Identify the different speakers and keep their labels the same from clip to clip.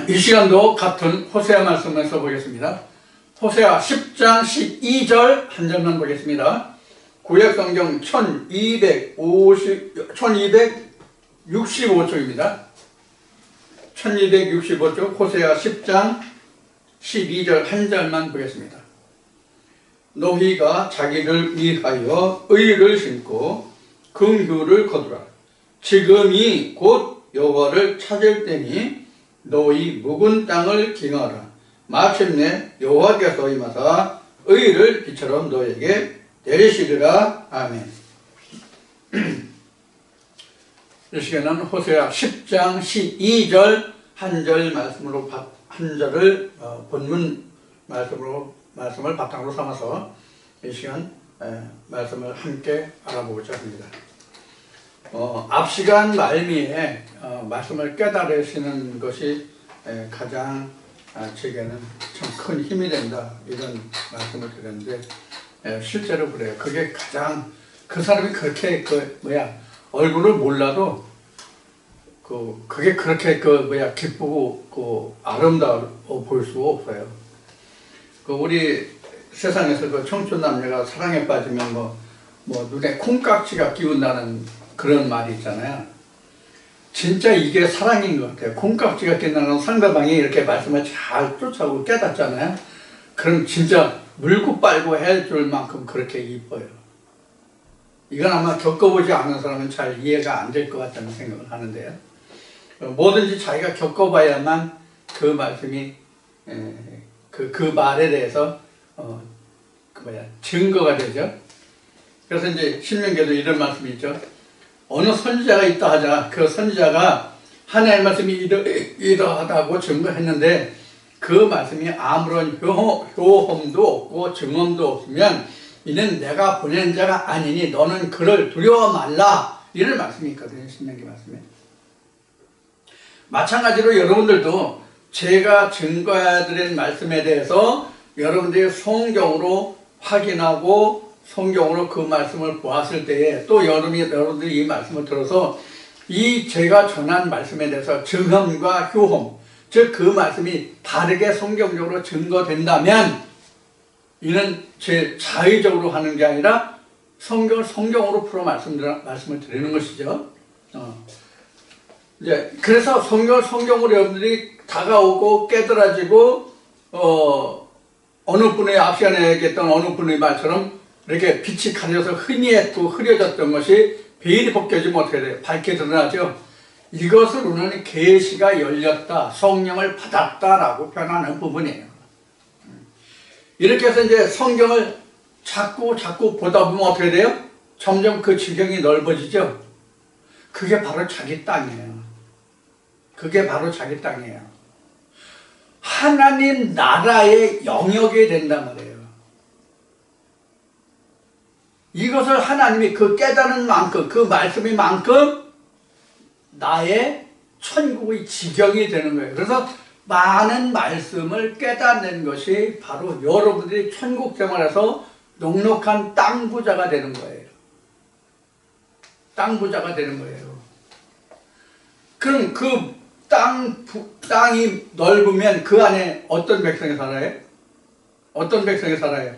Speaker 1: 이 시간도 같은 호세아 말씀을 써보겠습니다. 호세아 10장 12절 한 절만 보겠습니다. 구약성경 1265쪽입니다. 1265쪽 호세아 10장 12절 한 절만 보겠습니다. 너희가 자기를 위하여 의를 심고 긍휼을 거두라. 지금이 곧 여호와를 찾을 때니 너희 묵은 땅을 기ঙ하라. 마침내 여호와께서 임하사 의를 비처럼 너에게 내리시리라. 아멘. 이 시간은 호세아 10장 12절 한 절 말씀으로 한 절을 본문 말씀을 바탕으로 삼아서 이 시간 말씀을 함께 알아보고자 합니다. 앞 시간 말미에 말씀을 깨달으시는 것이 가장 제게는 참 큰 힘이 된다, 이런 말씀을 드렸는데 실제로 그래요. 그게 가장, 그 사람이 그렇게 얼굴을 몰라도 그게 그렇게 기쁘고 아름다워 보일 수가 없어요. 우리 세상에서 청춘 남녀가 사랑에 빠지면 눈에 콩깍지가 끼운다는 그런 말이 있잖아요. 진짜 이게 사랑인 것 같아요. 콩깍지가 낀다는 상대방이 이렇게 말씀을 잘 쫓아오고 깨닫잖아요. 그럼 진짜 물고 빨고 할 줄 만큼 그렇게 이뻐요. 이건 아마 겪어보지 않은 사람은 잘 이해가 안 될 것 같다는 생각을 하는데요. 뭐든지 자기가 겪어봐야만 그 말씀이 그 말에 대해서 증거가 되죠. 그래서 이제 신명기에도 이런 말씀이 있죠. 어느 선지자가 있다 하자. 그 선지자가 하나님의 말씀이 이러하다고 증거했는데 그 말씀이 아무런 효험도 없고 증언도 없으면 이는 내가 보낸 자가 아니니 너는 그를 두려워 말라. 이런 말씀이 있거든요. 신명기 말씀에. 마찬가지로 여러분들도 제가 증거해드린 말씀에 대해서 여러분들이 성경으로 확인하고 성경으로 그 말씀을 보았을 때에 또 여러분들이 이 말씀을 들어서 이 제가 전한 말씀에 대해서 증언과 효험, 즉 그 말씀이 다르게 성경적으로 증거된다면 이는 제 자의적으로 하는 게 아니라 성경을 성경으로 풀어 말씀을 드리는 것이죠. 이제 그래서 성경으로 여러분들이 다가오고 깨달아지고 어느 분의 앞 시간에 얘기했던 어느 분의 말처럼 이렇게 빛이 가려서 흔히했고 흐려졌던 것이 베일이 벗겨지면 어떻게 돼요? 밝게 드러나죠. 이것으로는 계시가 열렸다, 성령을 받았다라고 표현하는 부분이에요. 이렇게 해서 이제 성경을 자꾸 보다 보면 어떻게 돼요? 점점 그 지경이 넓어지죠. 그게 바로 자기 땅이에요. 그게 바로 자기 땅이에요. 하나님 나라의 영역이 된단 말이에요. 이것을 하나님이 그 깨닫는 만큼, 그 말씀의 만큼 나의 천국의 지경이 되는 거예요. 그래서 많은 말씀을 깨닫는 것이 바로 여러분들이 천국 생활에서 넉넉한 땅 부자가 되는 거예요. 땅 부자가 되는 거예요. 그럼 그 땅이 넓으면 그 안에 어떤 백성이 살아요? 어떤 백성이 살아요?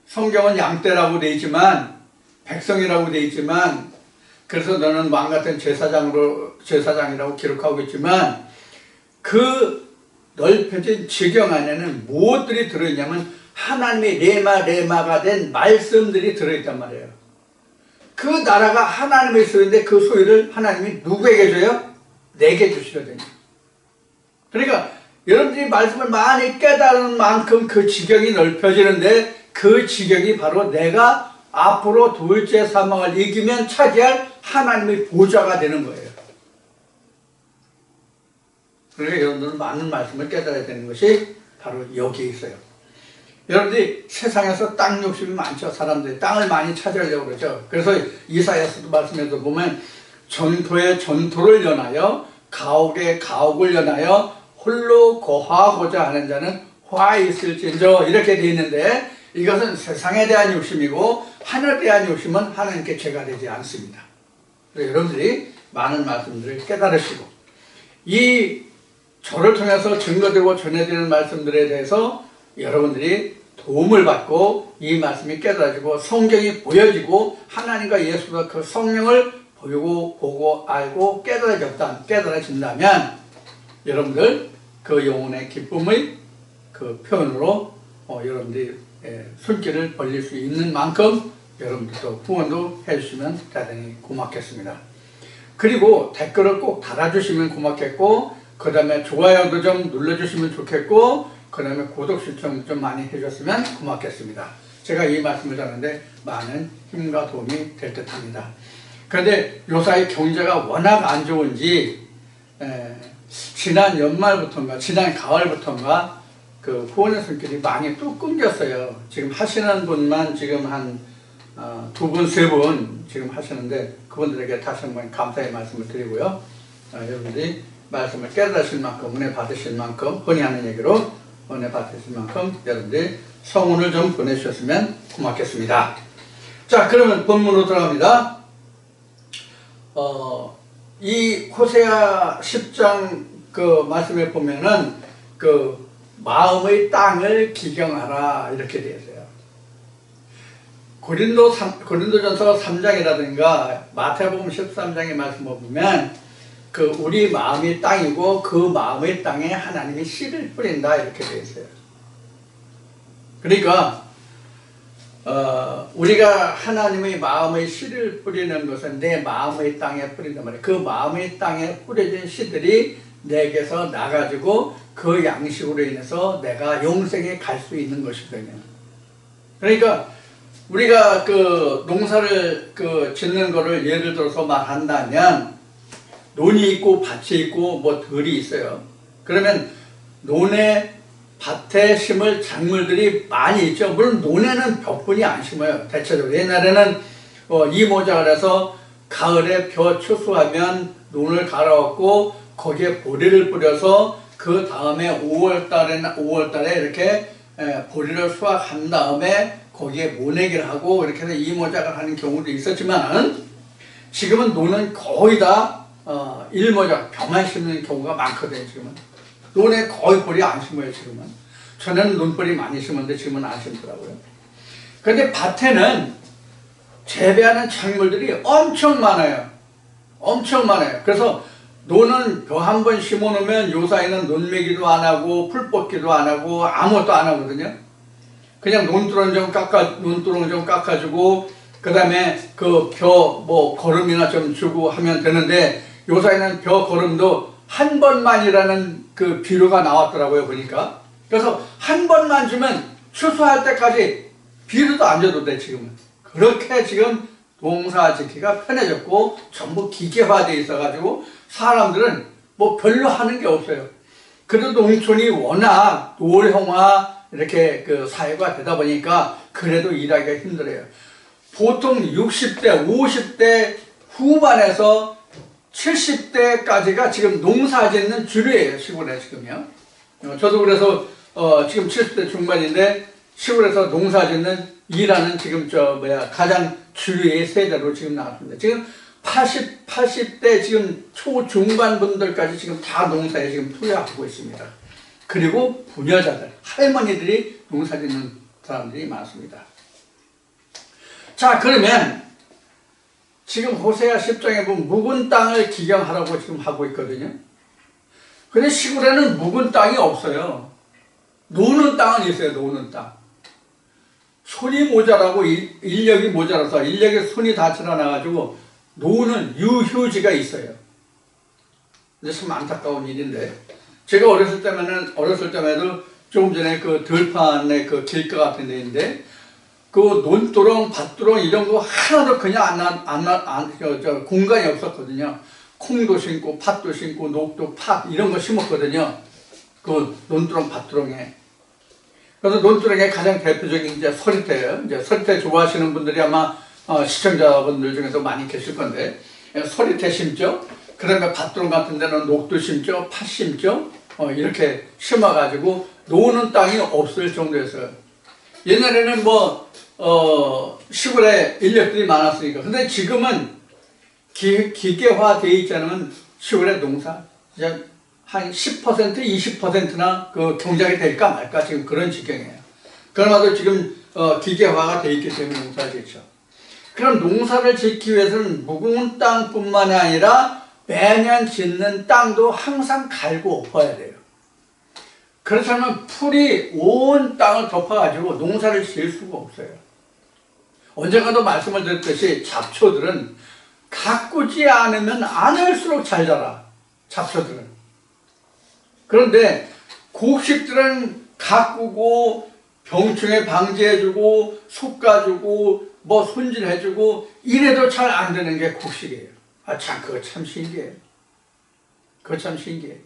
Speaker 1: 성경은 양떼라고 되어 있지만 백성이라고 되어 있지만 그래서 너는 왕 같은 제사장이라고 기록하고 있지만 그 넓혀진 지경 안에는 무엇들이 들어있냐면 하나님의 레마가 된 말씀들이 들어있단 말이에요. 그 나라가 하나님의 소유인데 그 소유를 하나님이 누구에게 줘요? 내게 주시거든요. 그러니까 여러분들이 말씀을 많이 깨달은 만큼 그 지경이 넓혀지는데 그 지경이 바로 내가 앞으로 둘째 사망을 이기면 차지할 하나님의 보좌가 되는 거예요. 그러니까 여러분들은 많은 말씀을 깨달아야 되는 것이 바로 여기에 있어요. 여러분들이 세상에서 땅 욕심이 많죠. 사람들이 땅을 많이 찾으려고 그러죠. 그래서 이사야서도 말씀에서 보면 전토에 전토를 연하여 가옥에 가옥을 연하여 홀로 거하고자 하는 자는 화 있을진저 이렇게 되어 있는데 이것은 세상에 대한 욕심이고 하늘에 대한 욕심은 하나님께 죄가 되지 않습니다. 그래서 여러분들이 많은 말씀들을 깨달으시고 이 저를 통해서 증거되고 전해지는 말씀들에 대해서 여러분들이 도움을 받고 이 말씀이 깨달아지고 성경이 보여지고 하나님과 예수가 그 성령을 보고 알고 깨달아진다면 여러분들 그 영혼의 기쁨의 그 표현으로 여러분들이 손길을 벌릴 수 있는 만큼 여러분들도 후원도 해주시면 대단히 고맙겠습니다. 그리고 댓글을 꼭 달아주시면 고맙겠고, 그 다음에 좋아요도 좀 눌러주시면 좋겠고, 그 다음에 구독 신청 좀 많이 해줬으면 고맙겠습니다. 제가 이 말씀을 하는데 많은 힘과 도움이 될 듯 합니다. 그런데 요사이 경제가 워낙 안 좋은지 지난 연말부터인가 지난 가을부터인가 그 후원의 손길이 많이 뚝 끊겼어요. 지금 하시는 분만 지금 한 두 분, 세 분 지금 하시는데 그분들에게 다시 한번 감사의 말씀을 드리고요. 여러분들이 말씀을 깨달으실 만큼 은혜 받으실 만큼 흔히 하는 얘기로 은혜 받으실 만큼 여러분들이 성원을 좀 보내주셨으면 고맙겠습니다. 자, 그러면 본문으로 들어갑니다. 이 호세아 10장 그 말씀에 보면은 그 마음의 땅을 기경하라 이렇게 되어 있어요. 고린도전서 3장이라든가 마태복음 13장의 말씀을 보면 그 우리 마음이 땅이고 그 마음의 땅에 하나님이 씨를 뿌린다 이렇게 되어 있어요. 그러니까 우리가 하나님의 마음의 씨를 뿌리는 것은 내 마음의 땅에 뿌린단 말이에요. 그 마음의 땅에 뿌려진 씨들이 내게서 나가지고 그 양식으로 인해서 내가 영생에 갈 수 있는 것이거든요. 그러니까 우리가 그 농사를 그 짓는 거를 예를 들어서 말한다면 논이 있고 밭이 있고 뭐 들이 있어요. 그러면 논에 밭에 심을 작물들이 많이 있죠. 물론 논에는 벼뿐이 안 심어요. 대체적으로 옛날에는 이모작을 해서 가을에 벼 추수하면 논을 갈아엎고 거기에 보리를 뿌려서 그 다음에 5월달에 이렇게 보리를 수확한 다음에 거기에 모내기를 하고 이렇게 해서 이모작을 하는 경우도 있었지만 지금은 논은 거의 다 일모작 벼만 심는 경우가 많거든요. 지금은 논에 거의 보리 안 심어요. 지금은 전에는 논뿌리 많이 심었는데 지금은 안 심더라고요. 그런데 밭에는 재배하는 작물들이 엄청 많아요. 엄청 많아요. 그래서 논은 벼 한 번 심어 놓으면 요 사이는 논매기도 안 하고 풀 뽑기도 안 하고 아무것도 안 하거든요. 그냥 논두렁 좀 깎아주고 그 다음에 그 벼 뭐 거름이나 좀 주고 하면 되는데 요 사이는 벼 거름도 한 번만이라는 그 비료가 나왔더라고요. 보니까. 그래서 한 번만 주면 추수할 때까지 비료도 안 줘도 돼. 지금은. 그렇게 지금 농사 짓기가 편해졌고 전부 기계화되어 있어가지고 사람들은 뭐 별로 하는 게 없어요. 그래도 농촌이 워낙 노령화 이렇게 그 사회가 되다 보니까 그래도 일하기가 힘들어요. 보통 60대, 50대 후반에서 70대까지가 지금 농사 짓는 주류예요. 시골에 지금요. 저도 그래서 지금 70대 중반인데 시골에서 농사 짓는 일하는 지금 가장 주류의 세대로 지금 나왔습니다. 지금 80대 지금 초중반 분들까지 지금 다 농사에 지금 투자하고 있습니다. 그리고 부녀자들, 할머니들이 농사 짓는 사람들이 많습니다. 자, 그러면 지금 호세아 10장에 보면 묵은 땅을 기경하라고 지금 하고 있거든요. 근데 시골에는 묵은 땅이 없어요. 노는 땅은 있어요. 노는 땅. 손이 모자라고 인력이 모자라서 인력에 손이 다 지나가지고 노는 유휴지가 있어요. 근데 참 안타까운 일인데 제가 어렸을 때만 해도 조금 전에 그 들판에 그 길가 같은 데 있는데 그 논두렁, 밭두렁 이런 거 하나도 그냥 공간이 없었거든요. 콩도 심고 팥도 심고 녹도 팥 이런 거 심었거든요. 그 논두렁, 밭두렁에. 그래서 논두렁에 가장 대표적인 이제 서리태예요. 이제 서리태 좋아하시는 분들이 아마 시청자분들 중에도 많이 계실 건데 서리태 심죠. 그다음에 밭두렁 같은 데는 녹도 심죠, 팥 심죠. 이렇게 심어가지고 노는 땅이 없을 정도였어요. 옛날에는 시골에 인력들이 많았으니까. 근데 지금은 기계화되어 있지 않으면 시골의 농사, 한 10%, 20%나 그 경작이 될까 말까 지금 그런 지경이에요. 그러나도 지금 기계화가 돼 있기 때문에 농사를 짓죠. 그럼 농사를 짓기 위해서는 묵은 땅뿐만이 아니라 매년 짓는 땅도 항상 갈고 엎어야 돼요. 그렇지 않으면 풀이 온 땅을 덮어가지고 농사를 지을 수가 없어요. 언젠가도 말씀을 드렸듯이 잡초들은 가꾸지 않으면 않을수록 잘 자라. 잡초들은. 그런데 곡식들은 가꾸고 병충해 방지해주고 솎아주고 뭐 손질해주고 이래도 잘 안 되는 게 곡식이에요. 아 참 그거 참 신기해요. 그거 참 신기해요.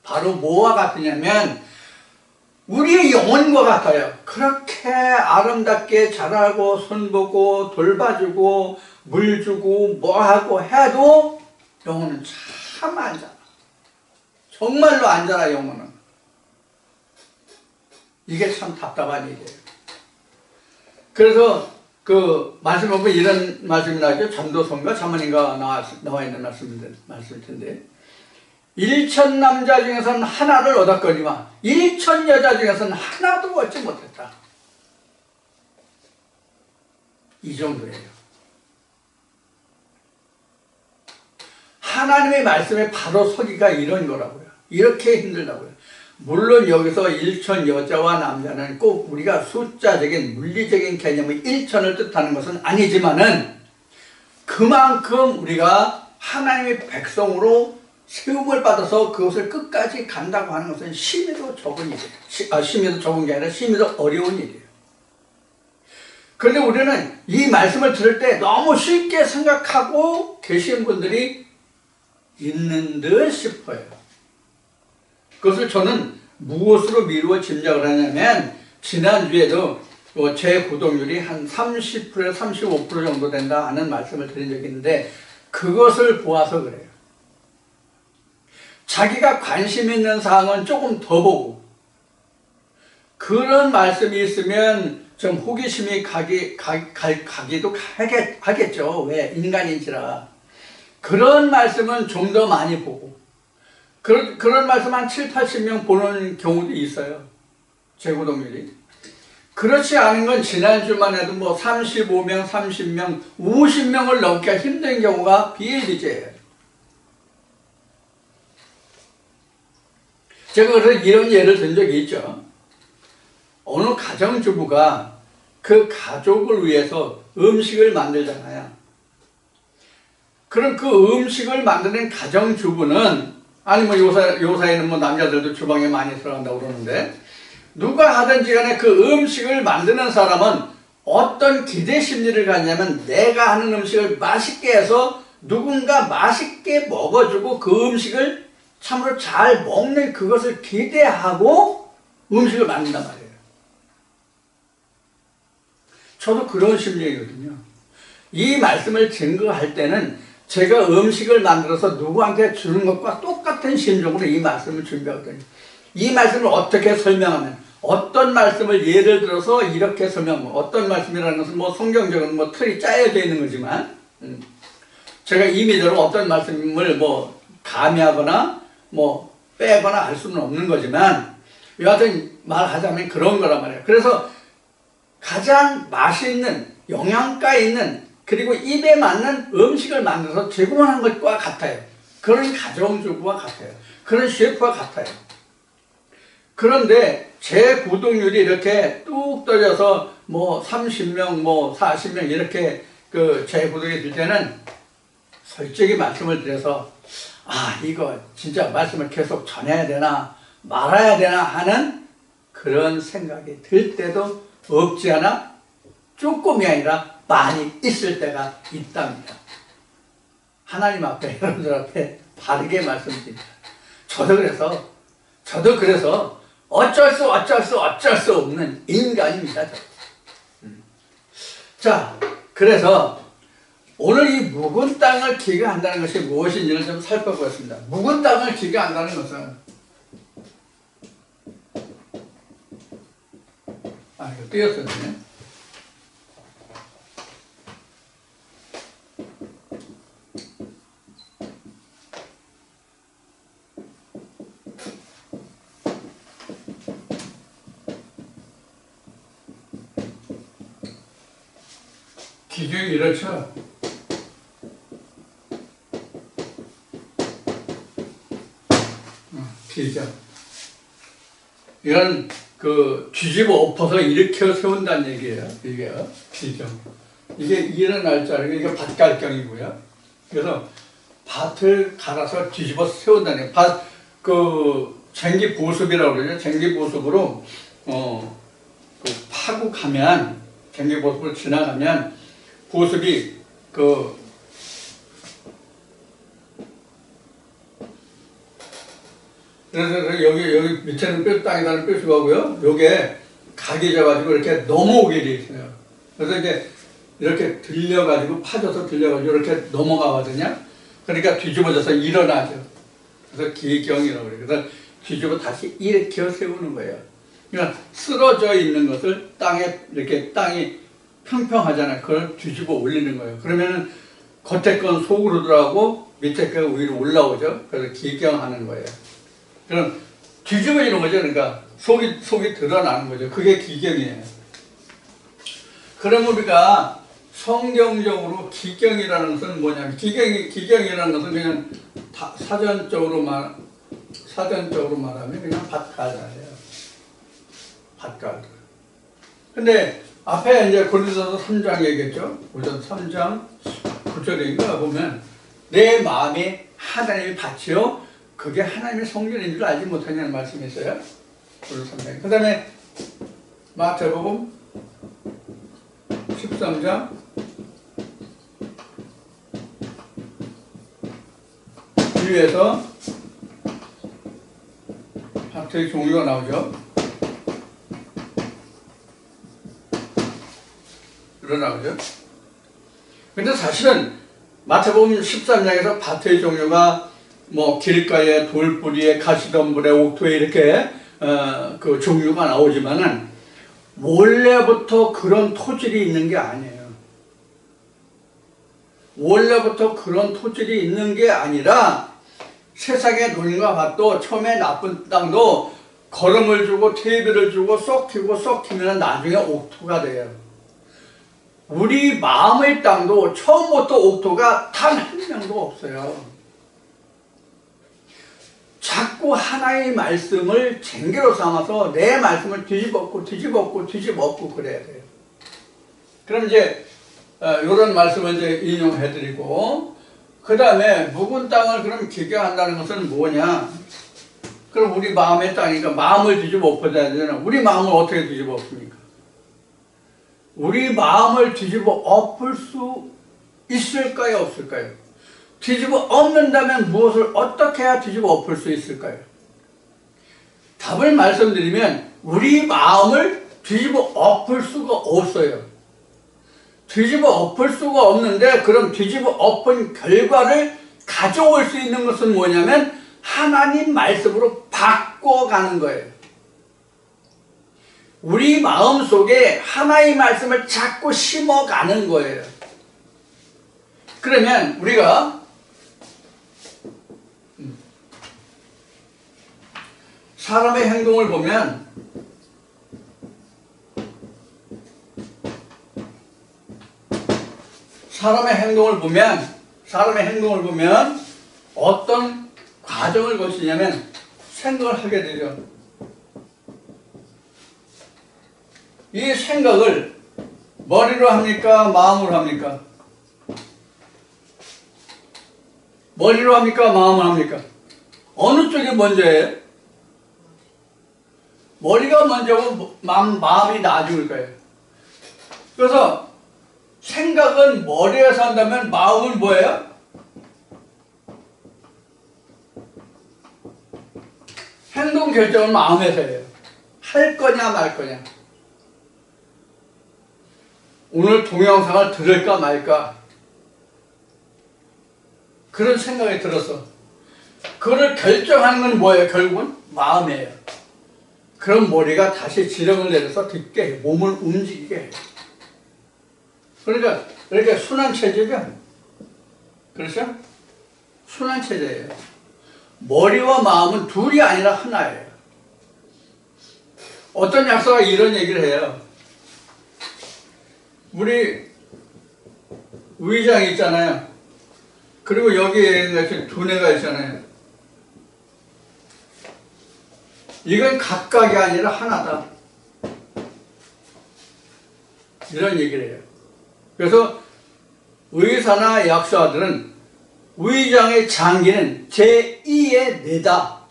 Speaker 1: 바로 뭐와 같으냐면 우리의 영혼과 같아요. 그렇게 아름답게 자라고 손보고 돌봐주고 물 주고 뭐하고 해도 영혼은 참 안 자라. 정말로 안 자라 영혼은. 이게 참 답답한 일이에요. 그래서 그 말씀 보면 이런 말씀이 나죠. 전도서인가 자문인가 나와 있는 말씀일 텐데 1천 남자 중에서는 하나를 얻었거니와 1천 여자 중에서는 하나도 얻지 못했다. 이 정도예요. 하나님의 말씀에 바로 서기가 이런 거라고요. 이렇게 힘들다고요. 물론 여기서 1천 여자와 남자는 꼭 우리가 숫자적인 물리적인 개념의 1천을 뜻하는 것은 아니지만은 그만큼 우리가 하나님의 백성으로 세움을 받아서 그것을 끝까지 간다고 하는 것은 심히도 적은 일이에요. 심히도 적은 게 아니라 심히도 어려운 일이에요. 그런데 우리는 이 말씀을 들을 때 너무 쉽게 생각하고 계신 분들이 있는 듯 싶어요. 그것을 저는 무엇으로 미루어 짐작을 하냐면 지난주에도 제 구독률이 한 30%에서 35% 정도 된다 하는 말씀을 드린 적이 있는데 그것을 보아서 그래요. 자기가 관심 있는 사항은 조금 더 보고 그런 말씀이 있으면 좀 호기심이 가기도 하겠죠. 왜? 인간인지라. 그런 말씀은 좀 더 많이 보고 그런 말씀 한 7, 80명 보는 경우도 있어요. 재구독률이. 그렇지 않은 건 지난주만 해도 뭐 35명, 30명, 50명을 넘기가 힘든 경우가 비일비재해요. 제가 그래서 이런 예를 든 적이 있죠. 어느 가정주부가 그 가족을 위해서 음식을 만들잖아요. 그럼 그 음식을 만드는 가정주부는 아니 뭐 요사이는 뭐 남자들도 주방에 많이 들어간다고 그러는데 누가 하든지 간에 그 음식을 만드는 사람은 어떤 기대 심리를 갖냐면 내가 하는 음식을 맛있게 해서 누군가 맛있게 먹어주고 그 음식을 참으로 잘 먹는 그것을 기대하고 음식을 만든단 말이에요. 저도 그런 심리거든요. 이 말씀을 증거할 때는 제가 음식을 만들어서 누구한테 주는 것과 똑같은 심정으로 이 말씀을 준비하거든요. 이 말씀을 어떻게 설명하면 어떤 말씀을 예를 들어서 이렇게 설명하면 어떤 말씀이라는 것은 뭐 성경적으로 뭐 틀이 짜여져 있는 거지만 제가 임의대로 어떤 말씀을 뭐 가미하거나 뭐 빼거나 할 수는 없는 거지만 여하튼 말하자면 그런 거란 말이에요. 그래서 가장 맛있는 영양가 있는 그리고 입에 맞는 음식을 만들어서 제공하는 것과 같아요. 그런 가정주부와 같아요. 그런 셰프와 같아요. 그런데 제 구독률이 이렇게 뚝 떨어져서 뭐 30명, 뭐 40명 이렇게 그 제 구독이 될 때는 솔직히 말씀을 드려서 이거 진짜 말씀을 계속 전해야 되나 말아야 되나 하는 그런 생각이 들 때도 없지 않아 조금이 아니라 많이 있을 때가 있답니다. 하나님 앞에 여러분들 앞에 바르게 말씀드립니다. 저도 그래서 어쩔 수 없는 인간입니다. 자, 그래서 오늘 이 묵은 땅을 기거한다는 것이 무엇인지를 좀 살펴보겠습니다. 묵은 땅을 기거한다는 것은 이거 띄었었네. 기경이 이렇죠. 기경. 이건 그 뒤집어 엎어서 일으켜 세운다는 얘기예요. 이게 기경. 이게 일어날 자리가 이게 밭갈경이고요. 그래서 밭을 갈아서 뒤집어 세운다는 밭, 그 쟁기 보습이라고 그러죠. 쟁기 보습으로 그 파고 가면 쟁기 보습을 지나가면 보습이 그 그래서 여기 밑에는 뼈 땅에다는 뼈수가고요. 요게 각이 져가지고 이렇게 넘어오게 돼 있어요. 그래서 이제 이렇게 들려가지고 파져서 들려가지고 이렇게 넘어가거든요. 그러니까 뒤집어져서 일어나죠. 그래서 기경이라고 그래요. 그래서 뒤집어 다시 일으켜 세우는 거예요. 그러니까 쓰러져 있는 것을 땅에 이렇게 땅이 평평하잖아요. 그걸 뒤집어 올리는 거예요. 그러면은 겉에 건 속으로 들어가고 밑에 건 위로 올라오죠. 그래서 기경하는 거예요. 그럼 뒤집어지는 거죠. 그러니까 속이 드러나는 거죠. 그게 기경이에요. 그럼 우리가 성경적으로 기경이라는 것은 뭐냐면 기경이라는 것은 그냥 사전적으로 말하면 그냥 밭갈이에요. 밭갈. 근데 앞에 이제 고린도서 3장 얘기했죠. 고린도서 3장 9절인가 보면 내 마음에 하나님의 밭이요 그게 하나님의 성전인 줄 알지 못하냐는 말씀이 있어요. 고린도서 3장. 그 다음에 마태복음 13장 1에서 밭의 종류가 나오죠. 나오죠. 근데 사실은 마태복음 13장에서 밭의 종류가 뭐 길가에 돌뿌리에 가시덤불에 옥토에 이렇게 그 종류가 나오지만은 원래부터 그런 토질이 있는 게 아니에요. 원래부터 그런 토질이 있는 게 아니라 세상의 논과 밭도 처음에 나쁜 땅도 거름을 주고 퇴비를 주고 썩히면 나중에 옥토가 돼요. 우리 마음의 땅도 처음부터 옥토가 단 한 명도 없어요. 자꾸 하나의 말씀을 쟁개로 삼아서 내 말씀을 뒤집었고 그래야 돼요. 그럼 이제 이런 말씀을 이제 인용해드리고 그 다음에 묵은 땅을 그럼 기경한다는 것은 뭐냐? 그럼 우리 마음의 땅이니까 마음을 뒤집어 엎어야 되잖아. 우리 마음을 어떻게 뒤집어 엎습니까? 우리 마음을 뒤집어 엎을 수 있을까요? 없을까요? 뒤집어 엎는다면 무엇을 어떻게 해야 뒤집어 엎을 수 있을까요? 답을 말씀드리면 우리 마음을 뒤집어 엎을 수가 없어요. 뒤집어 엎을 수가 없는데 그럼 뒤집어 엎은 결과를 가져올 수 있는 것은 뭐냐면 하나님 말씀으로 바꿔가는 거예요. 우리 마음속에 하나의 말씀을 자꾸 심어가는 거예요. 그러면 우리가 사람의 행동을 보면 사람의 행동을 보면 어떤 과정을 거치냐면 생각을 하게 되죠. 이 생각을 머리로 합니까? 마음으로 합니까? 머리로 합니까? 마음으로 합니까? 어느 쪽이 먼저예요? 머리가 먼저고 마음이 나중일 거예요. 그래서 생각은 머리에서 한다면 마음은 뭐예요? 행동 결정은 마음에서 해요. 할 거냐 말 거냐. 오늘 동영상을 들을까 말까 그런 생각이 들었어. 그걸 결정하는 건 뭐예요? 결국은 마음이에요. 그럼 머리가 다시 지령을 내려서 듣게 해요. 몸을 움직이게 해요. 그러니까 이렇게 순환 체제죠. 그렇죠? 순환 체제예요. 머리와 마음은 둘이 아니라 하나예요. 어떤 약사가 이런 얘기를 해요. 우리 위장이 있잖아요. 그리고 여기에 이렇게 두뇌가 있잖아요. 이건 각각이 아니라 하나다. 이런 얘기를 해요. 그래서 의사나 약사들은 위장의 장기는 제2의 뇌다.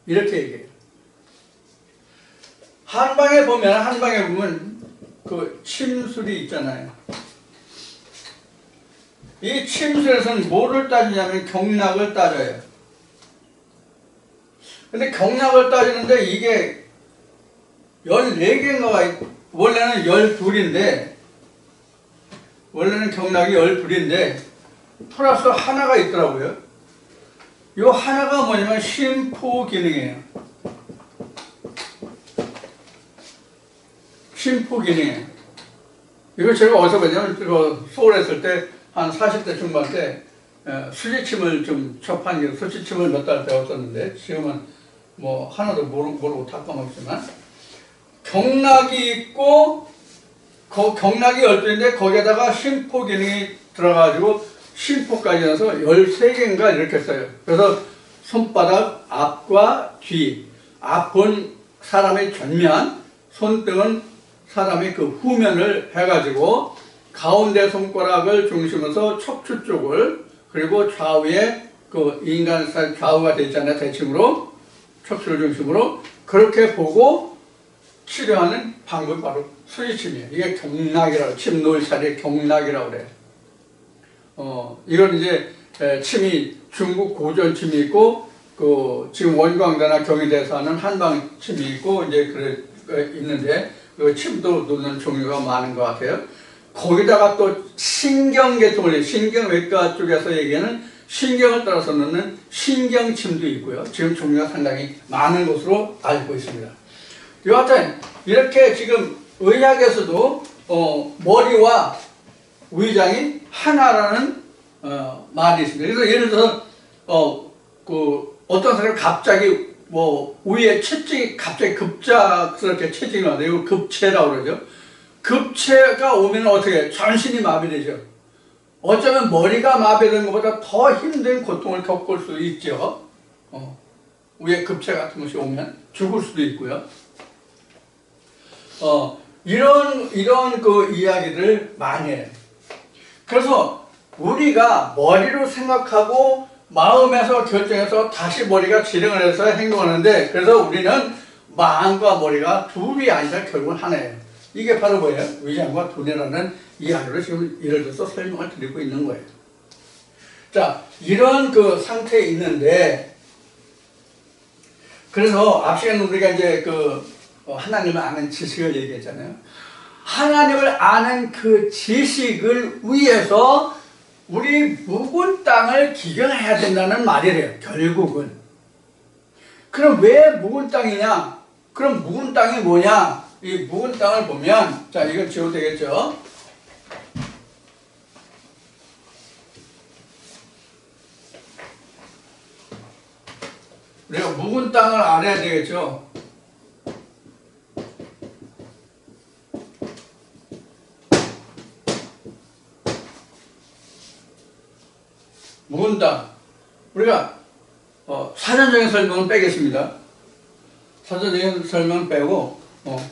Speaker 1: 이렇게 얘기해요. 한방에 보면 그 침술이 있잖아요. 이 침술에서는 뭐를 따지냐면 경락을 따져요. 근데 경락을 따지는데 이게 14개인가, 원래는 12인데, 원래는 경락이 12인데, 플러스 하나가 있더라고요. 이 하나가 뭐냐면 심포 기능이에요. 심포 기능이에요. 이거 제가 어디서 봤냐면, 서울에 있을 때, 한 40대 중반 때, 수지침을 좀 접한 게, 수지침을 몇 달 배웠었는데, 지금은 뭐, 하나도 모르고 다 까먹지만, 경락이 있고, 경락이 12인데, 거기에다가 심포 기능이 들어가지고, 심포까지 해서 13개인가 이렇게 써요. 그래서 손바닥 앞과 뒤, 앞은 사람의 전면, 손등은 사람의 그 후면을 해가지고 가운데 손가락을 중심으로 척추 쪽을, 그리고 좌우에 그 인간 좌우가 되어 있잖아요. 대칭으로 척추를 중심으로 그렇게 보고 치료하는 방법이 바로 수지침이에요. 이게 경락이라고, 침 놓을 자리에 경락이라고 그래요. 이건 이제 침이 중국 고전 침이 있고, 그 지금 원광대나 경희대에서 하는 한방 침이 있고, 이제 그래 있는데, 그 침도 놓는 종류가 많은 것 같아요. 거기다가 또 신경계통을, 신경외과 쪽에서 얘기하는 신경을 따라서 넣는 신경침도 있고요. 지금 종류가 상당히 많은 것으로 알고 있습니다. 여하튼 이렇게 지금 의학에서도 머리와 위장이 하나라는 말이 있습니다. 그래서 예를 들어서 어떤 사람이 갑자기 뭐 위에 체증이 갑자기 급작스럽게 체증이 와요. 이거 급체라고 그러죠. 급체가 오면 어떻게 전신이 마비되죠. 어쩌면 머리가 마비되는 것보다 더 힘든 고통을 겪을 수 있죠. 위에 급체 같은 것이 오면 죽을 수도 있고요. 이런 그 이야기를 많이 해요. 그래서 우리가 머리로 생각하고 마음에서 결정해서 다시 머리가 지령을 해서 행동하는데, 그래서 우리는 마음과 머리가 둘이 아니라 결국은 하나예요. 이게 바로 뭐예요? 위장과 두뇌라는 이야기를 지금 예를 들어서 설명을 드리고 있는 거예요. 자, 이런 그 상태에 있는데, 그래서 앞 시간에 우리가 이제 하나님을 아는 지식을 얘기했잖아요. 하나님을 아는 그 지식을 위해서 우리 묵은 땅을 기경해야 된다는 말이래요. 결국은. 그럼 왜 묵은 땅이냐? 그럼 묵은 땅이 뭐냐? 이 묵은 땅을 보면, 자, 이걸 지워도 되겠죠? 우리가 묵은 땅을 알아야 되겠죠? 묵은 땅. 우리가 사전적인 설명은 빼겠습니다. 사전적인 설명은 빼고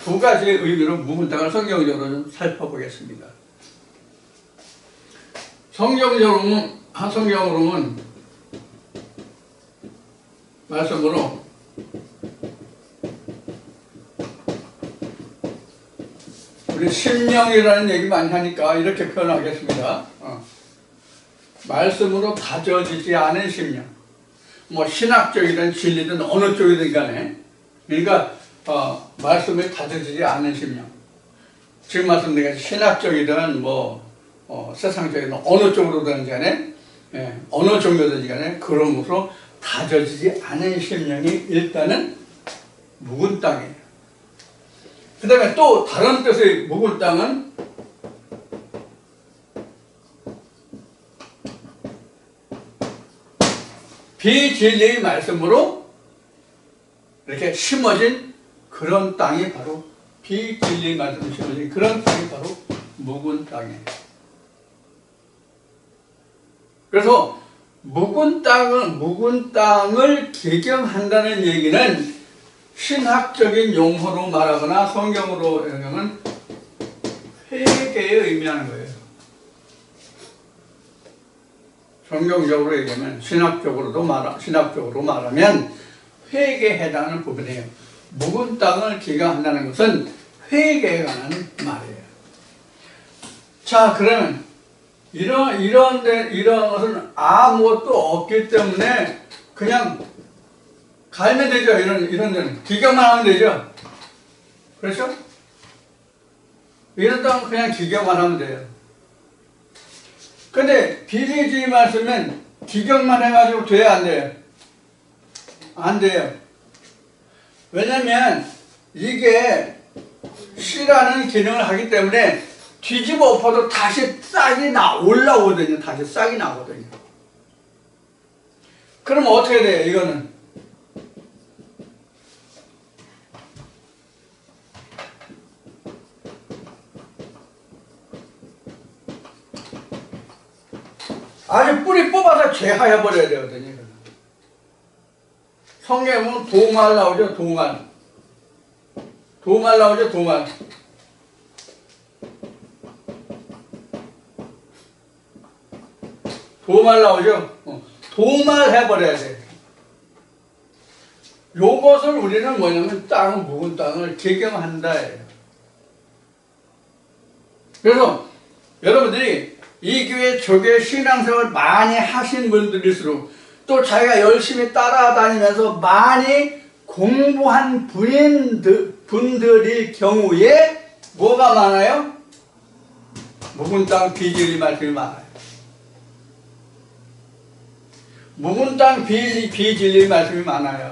Speaker 1: 두 가지의 의미로 묵은 땅을 성경적으로 좀 살펴보겠습니다. 성경적으로는 말씀으로 우리 심령이라는 얘기 많이 하니까 이렇게 표현하겠습니다. 말씀으로 다져지지 않은 심령. 뭐 신학적이든 진리든 어느 쪽이든 간에, 그러니까 말씀에 다져지지 않은 심령. 지금 말씀드린 것이 신학적이든 세상적이든 어느 쪽으로든 간에, 어느 종교든지 간에 그런 것으로 다져지지 않은 심령이 일단은 묵은 땅이에요. 그 다음에 또 다른 뜻의 묵은 땅은 비진리의 말씀으로 이렇게 심어진 그런 땅이 바로, 비진리의 말씀으로 심어진 그런 땅이 바로 묵은 땅이에요. 그래서 묵은 땅을 개경한다는 얘기는 신학적인 용어로 말하거나 성경으로 영향은 회개에 의미하는 거예요. 성경적으로 얘기하면 신학적으로 말하면 회개에 해당하는 부분이에요. 묵은 땅을 개경한다는 것은 회개에 관한 말이에요. 자, 그러면 이런 것은 아무것도 없기 때문에 그냥 갈면 되죠. 이런 데는 기경만 하면 되죠. 그렇죠? 이런 땅은 그냥 기경만 하면 돼요. 근데 비례주의 말씀은 기경만 해가지고 돼야 안 돼요? 안 돼요. 왜냐면 이게 시라는 기능을 하기 때문에 뒤집어 엎어도 다시 싹이 올라오거든요. 다시 싹이 나거든요. 그럼 어떻게 돼요? 이거는 아주 뿌리 뽑아서 제하해버려야 되거든요. 성경에 보면 도말 나오죠. 도말 나오죠. 도말 나오죠. 도말 해버려야 돼. 요것을 우리는 뭐냐면 묵은 땅을 개경한다. 그래서 여러분들이 이 교회 조교회 신앙생활을 많이 하신 분들일수록 또 자기가 열심히 따라다니면서 많이 공부한 분들일 경우에 뭐가 많아요? 묵은 땅 비질리 말씀이 많아요. 묵은 땅 비질리 말씀이 많아요.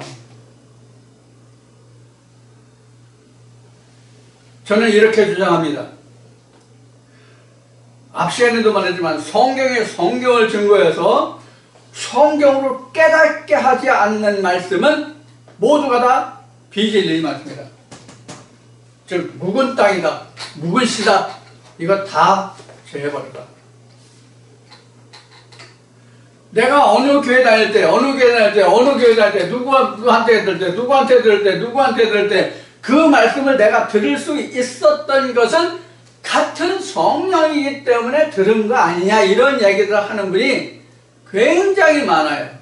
Speaker 1: 저는 이렇게 주장합니다. 앞 시간에도 말했지만 성경을 증거해서 성경으로 깨닫게 하지 않는 말씀은 모두가 다 비진리 말씀이다. 즉 묵은 땅이다, 묵은 씨다, 이거 다 제해버리다. 내가 어느 교회 다닐 때, 누구한테 들을 때 그 말씀을 내가 들을 수 있었던 것은 같은 성령이기 때문에 들은 거 아니냐, 이런 얘기들을 하는 분이 굉장히 많아요.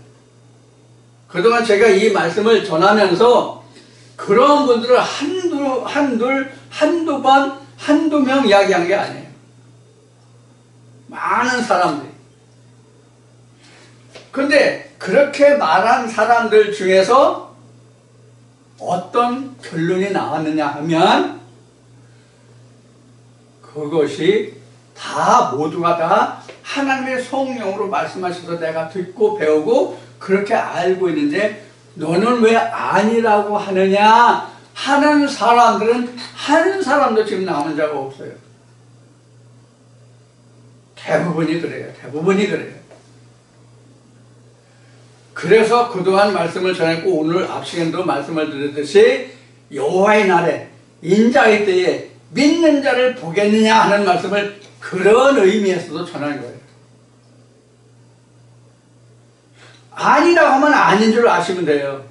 Speaker 1: 그동안 제가 이 말씀을 전하면서 그런 분들을 한두 명 이야기한 게 아니에요. 많은 사람들이. 근데 그렇게 말한 사람들 중에서 어떤 결론이 나왔느냐 하면 그것이 모두가 다 하나님의 성령으로 말씀하셔서 내가 듣고 배우고 그렇게 알고 있는데 너는 왜 아니라고 하느냐 하는 사람들은 한 사람도 지금 남은 자가 없어요. 대부분이 그래요. 그래서 그동안 말씀을 전했고 오늘 앞 시간도 말씀을 드렸듯이 여호와의 날에 인자의 때에 믿는 자를 보겠느냐 하는 말씀을 그런 의미에서도 전하는 거예요. 아니라고 하면 아닌 줄 아시면 돼요.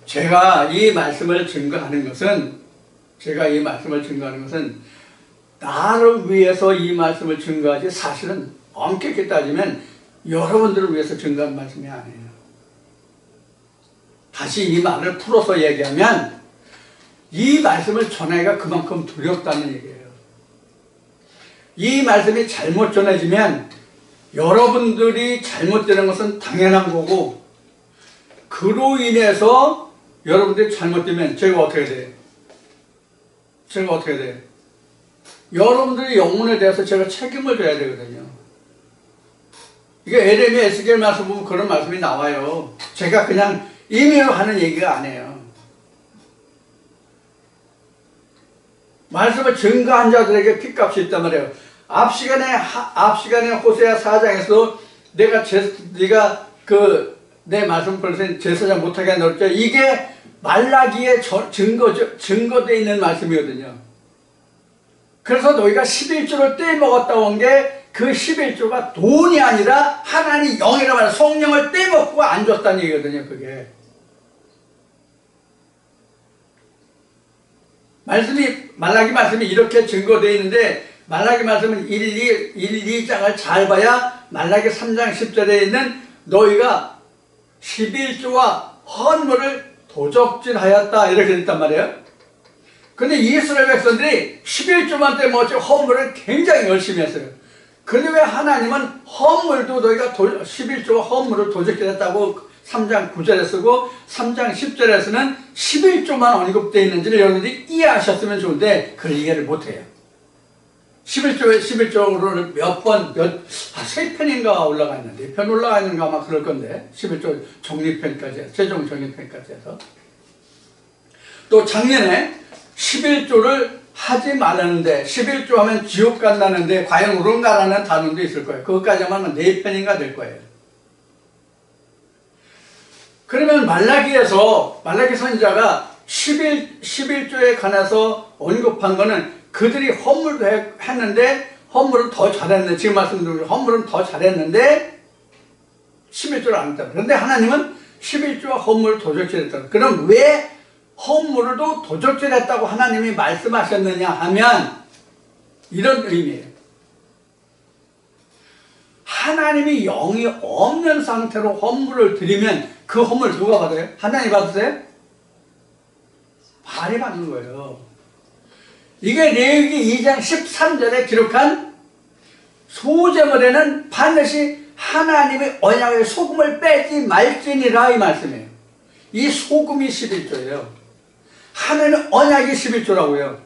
Speaker 1: 제가 이 말씀을 증거하는 것은 나를 위해서 이 말씀을 증거하지 사실은 엄격히 따지면 여러분들을 위해서 증거한 말씀이 아니에요. 다시 이 말을 풀어서 얘기하면 이 말씀을 전하기가 그만큼 두렵다는 얘기예요. 이 말씀이 잘못 전해지면 여러분들이 잘못되는 것은 당연한 거고 그로 인해서 여러분들이 잘못되면 제가 어떻게 돼요? 여러분들의 영혼에 대해서 제가 책임을 져야 되거든요. 이게 에레미야 에스겔 말씀 보면 그런 말씀이 나와요. 제가 그냥 임의로 하는 얘기가 아니에요. 말씀을 증거한 자들에게 핏값이 있단 말이에요. 앞 시간에 호세아 4장에서 내가 내 말씀 벌써 제사장 못하게 넣었죠. 이게 말라기에 증거되어 있는 말씀이거든요. 그래서 너희가 11조를 떼먹었다고 한 게 그 11조가 돈이 아니라 하나님 영이라 말이야. 성령을 떼먹고 안 줬다는 얘기거든요. 그게. 말라기 말씀이 이렇게 증거되어 있는데 말라기 말씀은 1, 2장을 잘 봐야 말라기 3장 10절에 있는 너희가 11조와 헌물을 도적질하였다 이렇게 됐단 말이에요. 근데 이스라엘 백성들이 11조만 떼먹었지 헌물을 굉장히 열심히 했어요. 그런데 왜 하나님은 헌물도 너희가 11조와 헌물을 도적질했다고 3장 9절에 쓰고 3장 10절에서는 11조만 언급되어 있는지를 여러분들이 이해하셨으면 좋은데 그걸 이해를 못해요. 11조로는 세 편인가 올라가 있는데, 4편 올라가 있는가 아마 그럴 건데, 11조 정리편까지, 최종 정리편까지 해서. 또 작년에 11조를 하지 말았는데, 11조 하면 지옥 간다는데, 과연 그런가라는 단원도 있을 거예요. 그것까지 하면 4편인가 될 거예요. 그러면 말라기 선지자가 11조에 관해서 언급한 거는 그들이 헌물도 했는데 헌물은 더 잘했는데 지금 말씀드린 헌물은 더 잘했는데 11조를 안 했다. 그런데 하나님은 11조와 헌물을 도적질했다. 그럼 왜 헌물도 도적질했다고 하나님이 말씀하셨느냐 하면 이런 의미예요. 하나님이 영이 없는 상태로 헌물을 드리면 그 헌물 누가 받아요? 하나님이 받으세요? 발이 받는 거예요. 이게 레위기 2장 13절에 기록한 소제물에는 반드시 하나님의 언약의 소금을 빼지 말지니라 이 말씀이에요. 이 소금이 11조예요. 하나님의 언약이 11조라고요.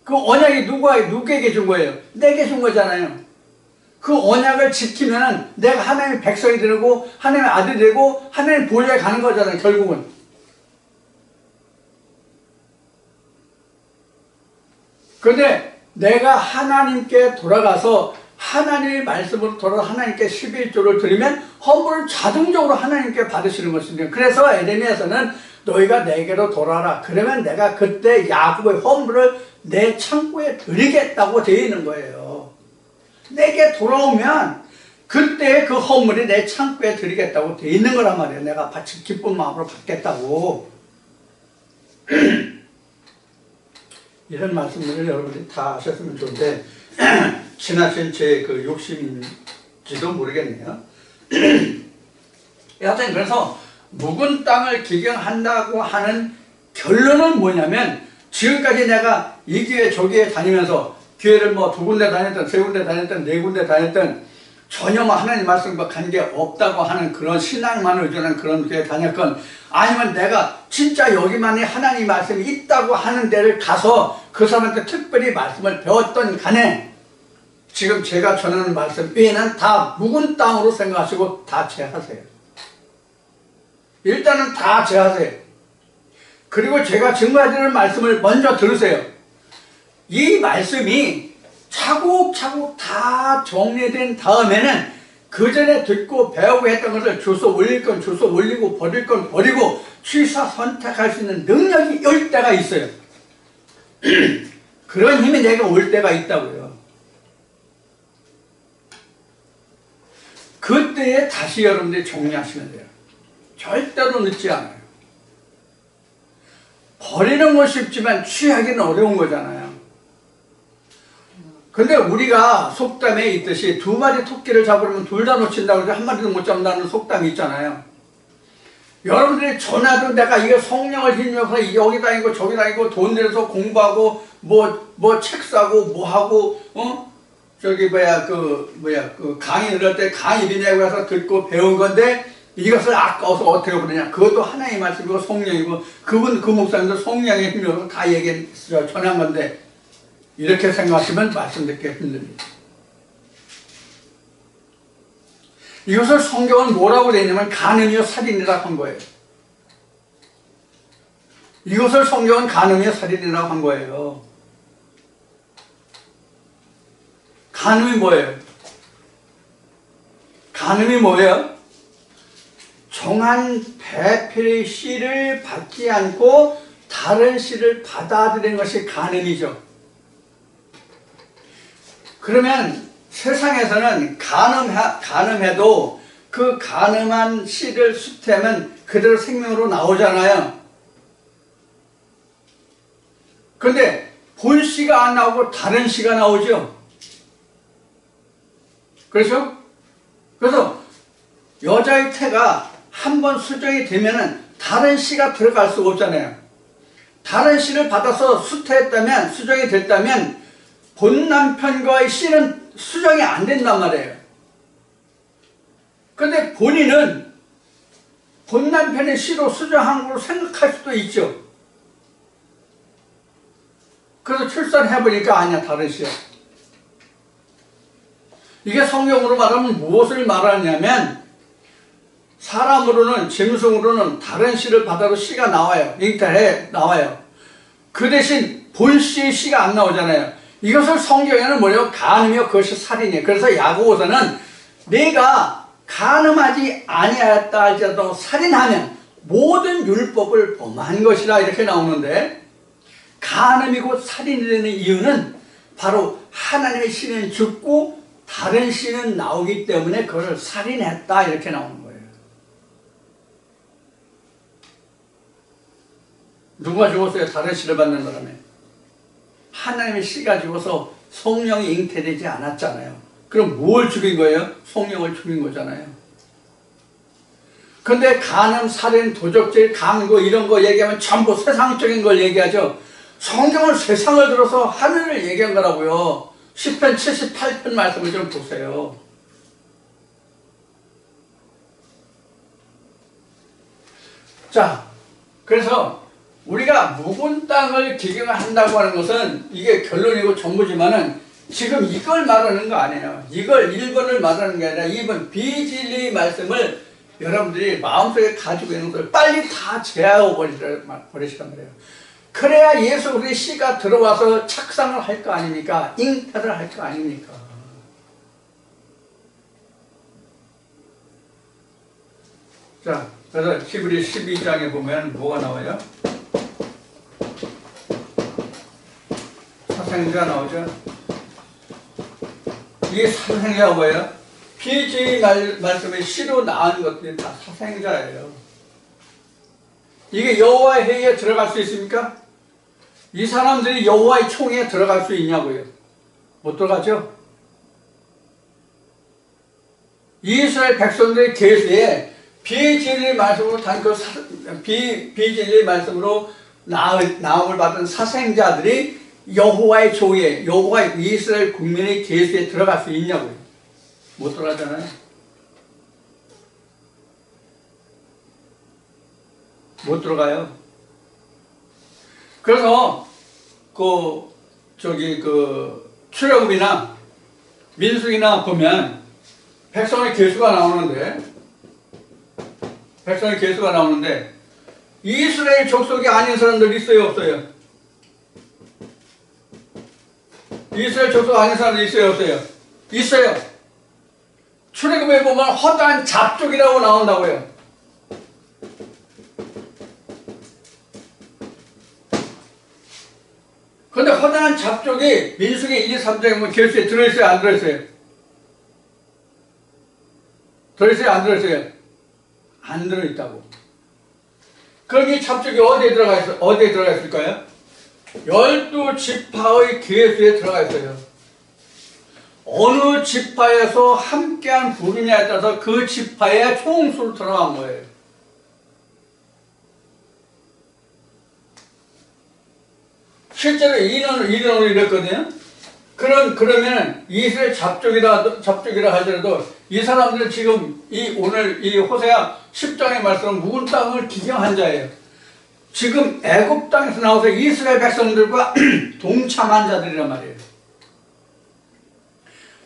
Speaker 1: 그 언약이 누구에게 준 거예요? 내게 준 거잖아요. 그 언약을 지키면 내가 하나님의 백성이 되고 하나님의 아들이 되고 하나님의 보좌에 가는 거잖아요. 결국은. 그런데 내가 하나님께 돌아가서 하나님의 말씀으로 돌아가 하나님께 11조를 드리면 헌물을 자동적으로 하나님께 받으시는 것입니다. 그래서 에레미야서는 너희가 내게로 돌아라. 그러면 내가 그때 야곱의 헌물을 내 창고에 드리겠다고 되어 있는 거예요. 내게 돌아오면 그때 그 헌물이 내 창고에 드리겠다고 되어 있는 거란 말이에요. 내가 기쁜 마음으로 받겠다고. 이런 말씀들을 여러분들이 다 하셨으면 좋은데 지나친 제 그 욕심인지도 모르겠네요. 여하튼 그래서 묵은 땅을 기경한다고 하는 결론은 뭐냐면 지금까지 내가 이 교회 저 교회 다니면서 교회를 뭐 2군데 다녔든 3군데 다녔든 4군데 다녔든 전혀 뭐 하나님 말씀과 관계 없다고 하는 그런 신앙만 의존한 그런 교회 다녔건 아니면 내가 진짜 여기만이 하나님 말씀이 있다고 하는 데를 가서 그 사람한테 특별히 말씀을 배웠던 간에 지금 제가 전하는 말씀 외에는 다 묵은 땅으로 생각하시고 다 제하세요. 일단은 다 제하세요. 그리고 제가 증거해드리는 말씀을 먼저 들으세요. 이 말씀이 차곡차곡 다 정리된 다음에는 그 전에 듣고 배우고 했던 것을 주워 올릴 건 주워 올리고 버릴 건 버리고 취사 선택할 수 있는 능력이 올 때가 있어요. 그런 힘이 내가 올 때가 있다고요. 그때에 다시 여러분들이 정리하시면 돼요. 절대로 늦지 않아요. 버리는 건 쉽지만 취하기는 어려운 거잖아요. 근데 우리가 속담에 있듯이 2마리 토끼를 잡으려면 둘 다 놓친다고 해서 한 마리도 못 잡는다는 속담이 있잖아요. 여러분들이 전화도 내가 이거 성령을 힘입어서 여기 다니고 저기 다니고 돈 들여서 공부하고 뭐 책 사고 뭐 하고 그 강의 들을 때 강의비 내고 가서 듣고 배운 건데 이것을 아까워서 어떻게 보느냐. 그것도 하나님의 말씀이고 성령이고 그 목사님도 성령의 힘으로 다 전한 건데 이렇게 생각하시면 말씀 듣기 힘듭니다. 이것을 성경은 뭐라고 되어 있냐면 간음이요 살인이라고 한 거예요. 이것을 성경은 간음이요 살인이라고 한 거예요. 간음이 뭐예요? 간음이 뭐예요? 정한 배필의 씨를 받지 않고 다른 씨를 받아들이는 것이 간음이죠. 그러면 세상에서는 간음해도 그 간음한 씨를 수태하면 그대로 생명으로 나오잖아요. 그런데 본 씨가 안 나오고 다른 씨가 나오죠. 그렇죠? 그래서 여자의 태가 한번 수정이 되면은 다른 씨가 들어갈 수가 없잖아요. 다른 씨를 받아서 수태했다면, 수정이 됐다면 본 남편과의 씨는 수정이 안 된단 말이에요. 그런데 본인은 본 남편의 씨로 수정한 걸로 생각할 수도 있죠. 그래서 출산해보니까 아니야, 다른 씨야. 이게 성경으로 말하면 무엇을 말하냐면, 사람으로는, 짐승으로는 다른 씨를 받아도 씨가 나와요. 잉태해 나와요. 그 대신 본 씨의 씨가 안 나오잖아요. 이것을 성경에는 뭐냐면 간음이요, 그것이 살인이에요. 그래서 야고보서는 내가 간음하지 아니하였다 할지라도 살인하면 모든 율법을 범한 것이라 이렇게 나오는데, 간음이 곧 살인이 되는 이유는 바로 하나님의 씨는 죽고 다른 씨는 나오기 때문에 그걸 살인했다 이렇게 나오는 거예요. 누가 죽었어요? 다른 씨를 받는 바람에. 하나님의 씨가 죽어서 성령이 잉태되지 않았잖아요. 그럼 뭘 죽인 거예요? 성령을 죽인 거잖아요. 근데 간음, 살인, 도적질, 강도 이런 거 얘기하면 전부 세상적인 걸 얘기하죠. 성경은 세상을 들어서 하늘을 얘기한 거라고요. 10편 78편 말씀을 좀 보세요. 자, 그래서 우리가 묵은 땅을 기경한다고 하는 것은 이게 결론이고 전부지만은 지금 이걸 말하는 거 아니에요. 이걸 1번을 말하는 게 아니라 2번 비진리 말씀을 여러분들이 마음속에 가지고 있는 것을 빨리 다 제하고 버리시란 말이에요. 그래야 예수 그리스도의 씨가 들어와서 착상을 할 거 아닙니까? 잉태를 할 거 아닙니까? 자, 그래서 히브리 12장에 보면 뭐가 나와요? 사생자 나오죠? 이게 사생자가 뭐예요? 비주의 말씀에 씨로 나온 것들이 다 사생자예요. 이게 여호와의 회의에 들어갈 수 있습니까? 이 사람들이 여호와의 총회에 들어갈 수 있냐고요? 못 들어가죠? 이스라엘 백성들의 계수에 비진리 말씀으로 비진리 말씀으로 나음을 받은 사생자들이 여호와의 조에, 여호와의 이스라엘 국민의 계수에 들어갈 수 있냐고요? 못 들어가잖아요. 못 들어가요. 그래서 출애굽이나 민수기나 보면 백성의 계수가 나오는데 이스라엘 족속이 아닌 사람들 있어요, 없어요? 이스라엘 족속 아닌 사람들 있어요, 없어요? 있어요. 출애굽에 보면 허다한 잡족이라고 나온다고요. 근데 허다한 잡족이 민수기 1, 2, 3장에 보면 계수에 들어있어요, 안 들어있어요? 들어있어요, 안 들어있어요? 안 들어있다고. 그럼 이 잡족이 어디에 들어가 있을까요? 12지파의 계수에 들어가 있어요. 어느 지파에서 함께한 부류냐에 따라서 그 지파의 총수로 들어간 거예요. 실제로 인원으로 이랬거든요. 그러면 이스라엘 잡족이라 하더라도 이 사람들은 지금 오늘 이 호세아 10장의 말씀은 묵은 땅을 기경한 자예요. 지금 애굽 땅에서 나와서 이스라엘 백성들과 동참한 자들이란 말이에요.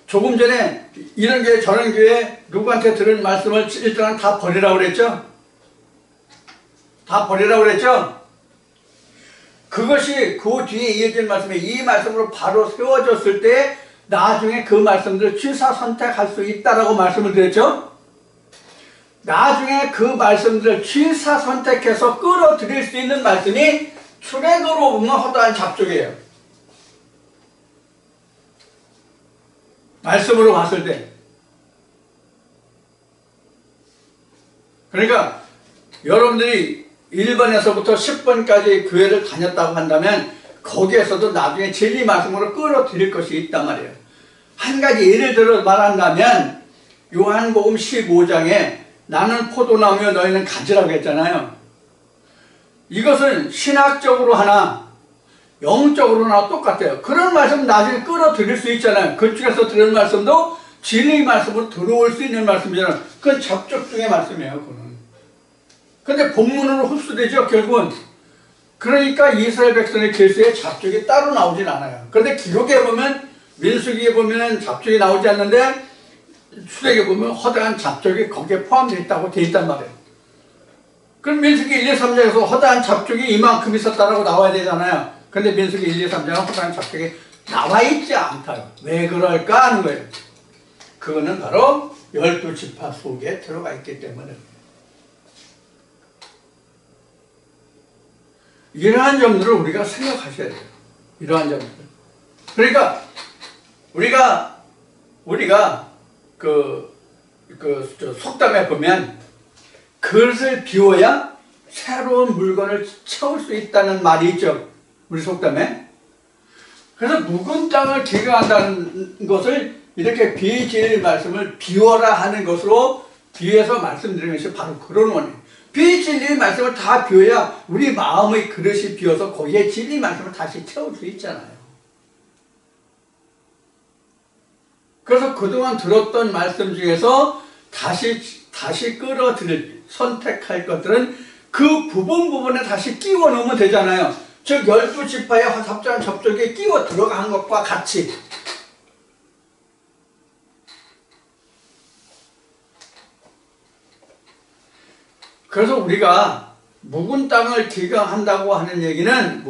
Speaker 1: 조금 전에 이런 교회 저런 교회 누구한테 들은 말씀을 일단 다 버리라고 그랬죠? 다 버리라고 그랬죠? 그것이 그 뒤에 이어진 말씀에 이 말씀으로 바로 세워졌을 때 나중에 그 말씀들을 취사 선택할 수 있다라고 말씀을 드렸죠? 나중에 그 말씀들을 취사 선택해서 끌어들일 수 있는 말씀이 출애굽으로 보면 허다한 잡족이에요. 말씀으로 봤을 때. 그러니까 여러분들이 1번에서부터 10번까지 교회를 다녔다고 한다면 거기에서도 나중에 진리 말씀으로 끌어들일 것이 있단 말이에요. 한 가지 예를 들어 말한다면 요한복음 15장에 나는 포도나무여 너희는 가지라고 했잖아요. 이것은 신학적으로 하나 영적으로 하나 똑같아요. 그런 말씀 나중에 끌어들일 수 있잖아요. 그쪽에서 들은 말씀도 진리의 말씀으로 들어올 수 있는 말씀이잖아요. 그건 접촉 중의 말씀이에요. 그거는. 근데 본문으로 흡수되죠. 결국은. 그러니까 이스라엘 백성의 계수에 잡족이 따로 나오진 않아요. 그런데 기록에 보면 민수기에 보면 잡족이 나오지 않는데 출애굽에 보면 허다한 잡족이 거기에 포함되어 있다고 되어 있단 말이에요. 그럼 민수기 1, 2, 3장에서 허다한 잡족이 이만큼 있었다라고 나와야 되잖아요. 근데 민수기 1, 2, 3장은 허다한 잡족이 나와 있지 않다요. 왜 그럴까 하는 거예요. 그거는 바로 12지파 속에 들어가 있기 때문에. 이러한 점들을 우리가 생각하셔야 돼요. 이러한 점들. 그러니까 우리가 속담에 보면 그릇을 비워야 새로운 물건을 채울 수 있다는 말이 있죠. 우리 속담에. 그래서 묵은 땅을 기경한다는 것을 이렇게 비질 말씀을 비워라 하는 것으로 비유해서 말씀드리는 것이 바로 그런 원이에요. 비진리의 말씀을 다 비워야 우리 마음의 그릇이 비어서 거기에 진리 말씀을 다시 채울 수 있잖아요. 그래서 그동안 들었던 말씀 중에서 다시 끌어들일, 선택할 것들은 그 부분에 다시 끼워 넣으면 되잖아요. 즉 12지파의 합작한 접촉에 끼워 들어간 것과 같이. 그래서 우리가 묵은 땅을 기경한다고 하는 얘기는,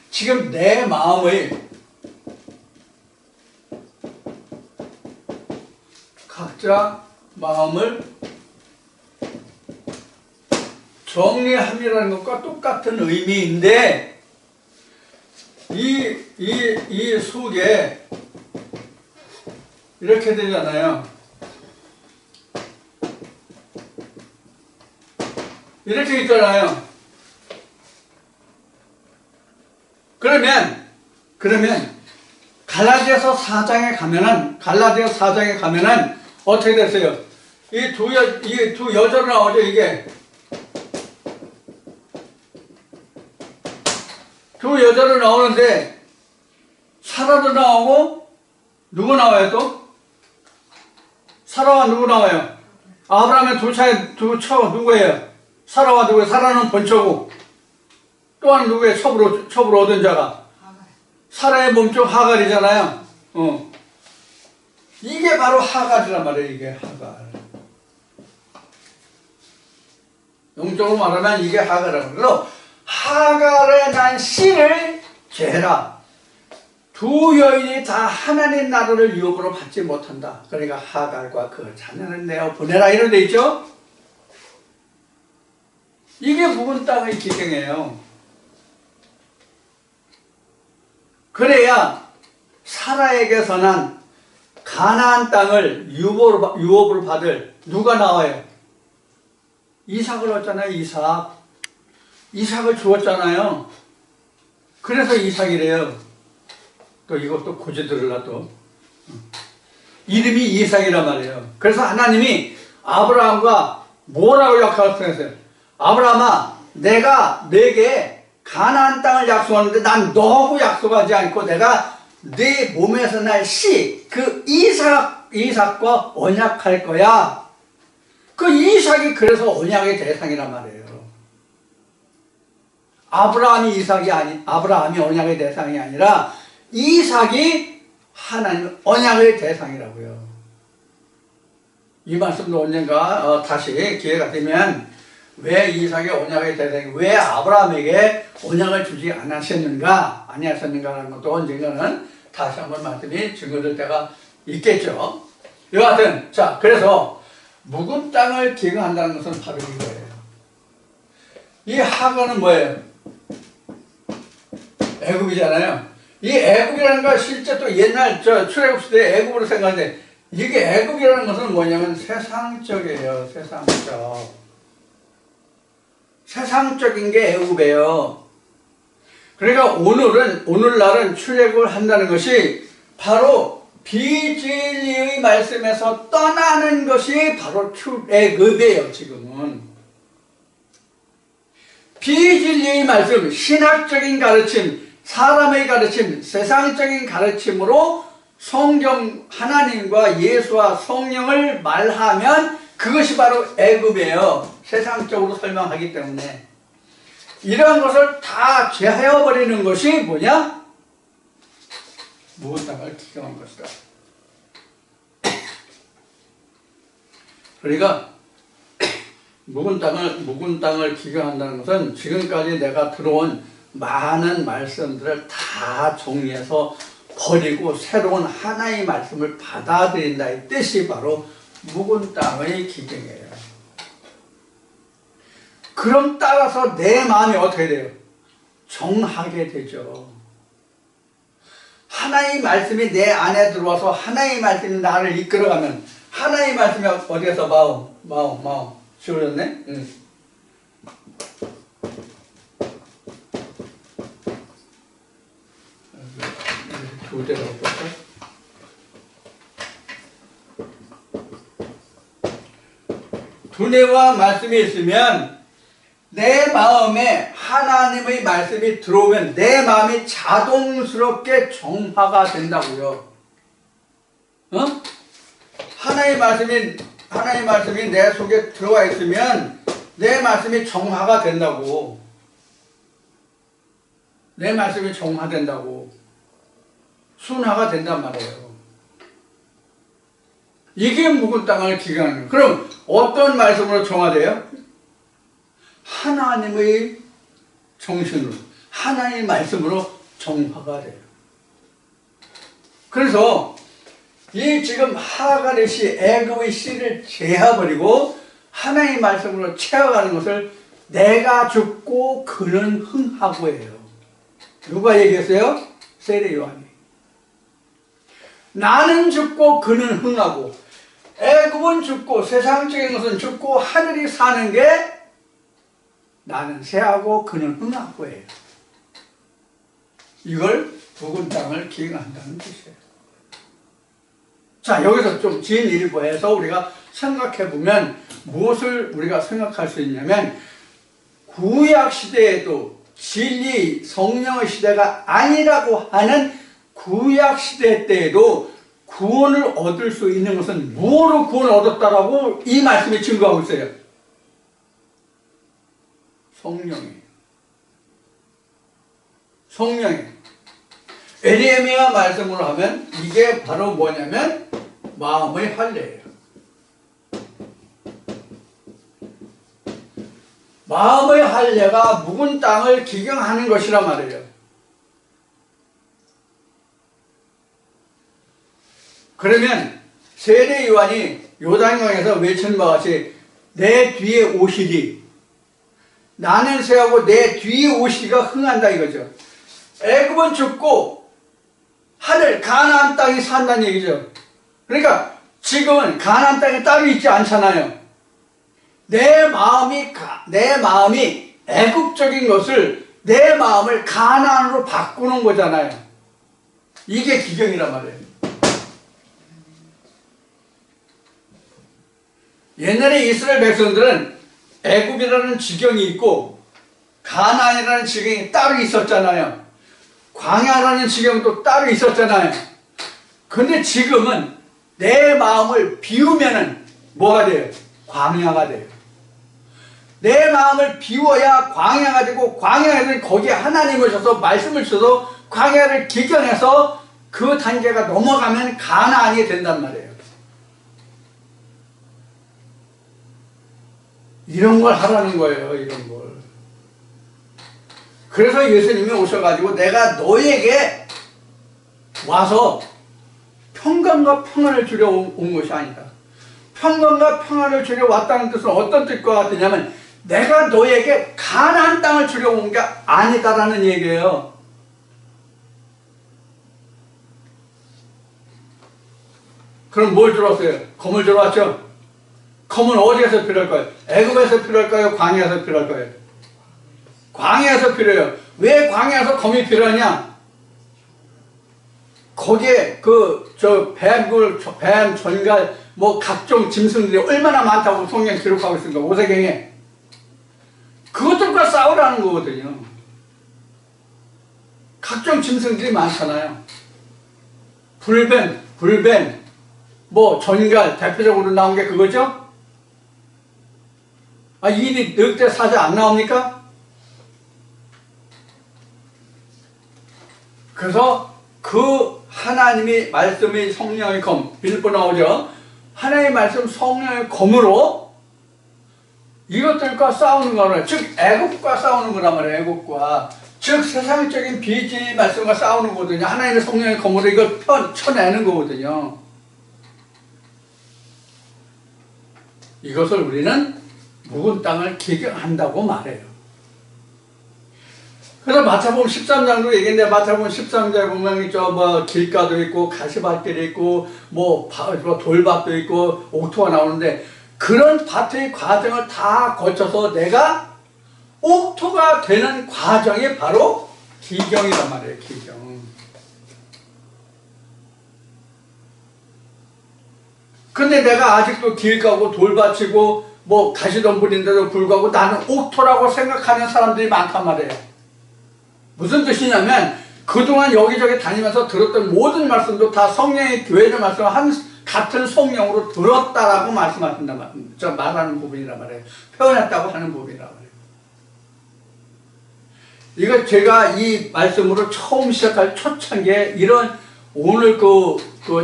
Speaker 1: 지금 내 마음의 각자 마음을 정리함이라는 것과 똑같은 의미인데, 이 속에 이렇게 되잖아요. 이렇게 있잖아요. 그러면 갈라디아서 4장에 가면은 어떻게 됐어요? 이 두 여자로 나오죠. 이게 두 여자로 나오는데 사라도 나오고 누구 나와요 또? 사라와 누구 나와요? 아브라함의 두 처 누구예요? 사라와 누구예요? 사라는 번처고 또 하나 누구예요? 첩으로 얻은 자가 사라의 몸쪽 하갈이잖아요. 이게 바로 하갈이란 말이에요. 이게 하갈. 영적으로 말하면 이게 하갈이라고. 그래서 하갈에 난 씨를 죄라. 두 여인이 다 하나님 나라를 유업으로 받지 못한다. 그러니까 하갈과 그 자녀를 내어 보내라 이런 데 있죠. 이게 묵은 땅의 기경이에요. 그래야 사라에게서 난 가나안 땅을 유업으로 받을 누가 나와요? 이삭을 얻잖아요. 이삭을 주었잖아요. 그래서 이삭이래요. 또 이것도 고지 들으려 또 이름이 이삭이란 말이에요. 그래서 하나님이 아브라함과 뭐라고 약속했어요? 아브라함아, 내가 내게 가나안 땅을 약속하는데 난 너하고 약속하지 않고 내가 네 몸에서 날 씨, 그 이삭과 언약할 거야. 그 이삭이 그래서 언약의 대상이란 말이에요. 아브라함이 언약의 대상이 아니라 이삭이 하나님 언약의 대상이라고요. 이 말씀도 언젠가 다시 기회가 되면 왜 이삭의 언약의 대상이 왜 아브라함에게 언약을 주지 아니하셨는가라는 것도 언젠가는 다시 한번 말씀이 증거될 때가 있겠죠. 여하튼 자, 그래서 묵은 땅을 기경한다는 것은 바로 이거예요. 이 하갈은 뭐예요? 애굽이잖아요. 이 애굽이라는 거 실제 또 옛날 출애굽 시대 애굽으로 생각하는데 이게 애굽이라는 것은 뭐냐면 세상적이에요. 세상적. 세상적인 게 애굽이에요. 그러니까 오늘날은 출애굽을 한다는 것이 바로 비진리의 말씀에서 떠나는 것이 바로 출애굽이에요. 지금은 비진리의 말씀, 신학적인 가르침, 사람의 가르침, 세상적인 가르침으로 성경 하나님과 예수와 성령을 말하면 그것이 바로 애굽이에요. 세상적으로 설명하기 때문에 이러한 것을 다 제하여버리는 것이 뭐냐? 묵은 땅을 기경한 것이다. 그러니까 묵은 땅을 기경한다는 것은 지금까지 내가 들어온 많은 말씀들을 다 정리해서 버리고 새로운 하나의 말씀을 받아들인다. 이 뜻이 바로 묵은 땅의 기경이에요. 그럼 따라서 내 마음이 어떻게 돼요? 정하게 되죠. 하나의 말씀이 내 안에 들어와서 하나의 말씀이 나를 이끌어가면 하나의 말씀이 어디에서 마음 지워졌네? 응. 두 대가 없었어? 두뇌와 말씀이 있으면 내 마음에 하나님의 말씀이 들어오면 내 마음이 자동스럽게 정화가 된다고요. 어? 하나님의 말씀이 내 속에 들어와 있으면 내 말씀이 정화가 된다고. 내 말씀이 정화된다고. 순화가 된단 말이에요. 이게 묵은 땅을 기경하는 거예요. 그럼 어떤 말씀으로 정화돼요? 하나님의 정신으로, 하나님의 말씀으로 정화가 돼요. 그래서 이 지금 하갈의 씨, 애굽의 씨를 제어버리고 하나님의 말씀으로 채워가는 것을 내가 죽고 그는 흥하고예요. 누가 얘기했어요? 세례 요한이. 나는 죽고 그는 흥하고, 애굽은 죽고 세상적인 것은 죽고 하늘이 사는 게 나는 새하고 그는 흥하고예요. 이걸 묵은 땅을 기경한다는 뜻이에요. 자, 여기서 좀 진일보해서 우리가 생각해보면 무엇을 우리가 생각할 수 있냐면, 구약시대에도 진리 성령의 시대가 아니라고 하는 구약시대 때에도 구원을 얻을 수 있는 것은 뭐로 구원을 얻었다라고 이 말씀이 증거하고 있어요? 성령이에요. 에레미야 말씀으로 하면 이게 바로 뭐냐면 마음의 할례예요. 마음의 할례가 묵은 땅을 기경하는 것이란 말이에요. 그러면 세례 요한이 요단강에서 외친 바와 같이 내 뒤에 오시리, 나는 새하고 내 뒤에 오시리가 흥한다 이거죠. 애굽은 죽고 하늘 가나안 땅이 산다는 얘기죠. 그러니까 지금은 가나안 땅에 따로 있지 않잖아요. 내 마음이 애굽적인 것을, 내 마음을 가나안으로 바꾸는 거잖아요. 이게 기경이란 말이에요. 옛날에 이스라엘 백성들은 애굽이라는 지경이 있고 가나안이라는 지경이 따로 있었잖아요. 광야라는 지경도 따로 있었잖아요. 근데 지금은 내 마음을 비우면은 뭐가 돼요? 광야가 돼요. 내 마음을 비워야 광야가 되고, 광야에서 거기에 하나님을 줘서 말씀을 줘서 광야를 기경해서 그 단계가 넘어가면 가나안이 된단 말이에요. 이런 걸 하라는 거예요. 이런 걸. 그래서 예수님이 오셔가지고 내가 너에게 와서 평강과 평안을 주려 온 것이 아니다. 평강과 평안을 주려 왔다는 뜻은 어떤 뜻과 같으냐면 내가 너에게 가나안 땅을 주려 온 게 아니다라는 얘기예요. 그럼 뭘 들었어요? 검을 들어왔죠? 검은 어디에서 필요할까요? 애굽에서 필요할까요? 광야에서 필요할까요? 광야에서 필요해요. 왜 광야에서 검이 필요하냐? 거기에 뱀, 전갈, 뭐 각종 짐승들이 얼마나 많다고 성경에 기록하고 있습니까? 오세경에. 그것들과 싸우라는 거거든요. 각종 짐승들이 많잖아요. 불뱀, 뭐 전갈, 대표적으로 나온 게 그거죠? 이 늑대 사자 안 나옵니까? 그래서 그 하나님이 말씀이 성령의 검, 빌립보 나오죠? 하나님의 말씀 성령의 검으로 이것들과 싸우는 거는, 즉 애국과 싸우는 거란 말이에요. 애국과, 즉 세상적인 비진의 말씀과 싸우는 거거든요. 하나님의 성령의 검으로 이걸 쳐내는 거거든요. 이것을 우리는 묵은 땅을 기경한다고 말해요. 그래서 마태복음 13장도 얘기했는데, 마태복음 13장에 보면 길가도 있고 가시밭길이 있고 뭐 돌밭도 있고 옥토가 나오는데, 그런 밭의 과정을 다 거쳐서 내가 옥토가 되는 과정이 바로 기경이란 말이에요. 기경. 근데 내가 아직도 길가고 돌밭이고 뭐 가시덤불인데도 불구하고 나는 옥토라고 생각하는 사람들이 많단 말이에요. 무슨 뜻이냐면, 그동안 여기저기 다니면서 들었던 모든 말씀도 다 성령의 교회의 말씀을 같은 성령으로 들었다라고 말하는 부분이란 말이에요. 표현했다고 하는 부분이란 말이에요. 이거 제가 이 말씀으로 처음 시작할 초창기에 이런 오늘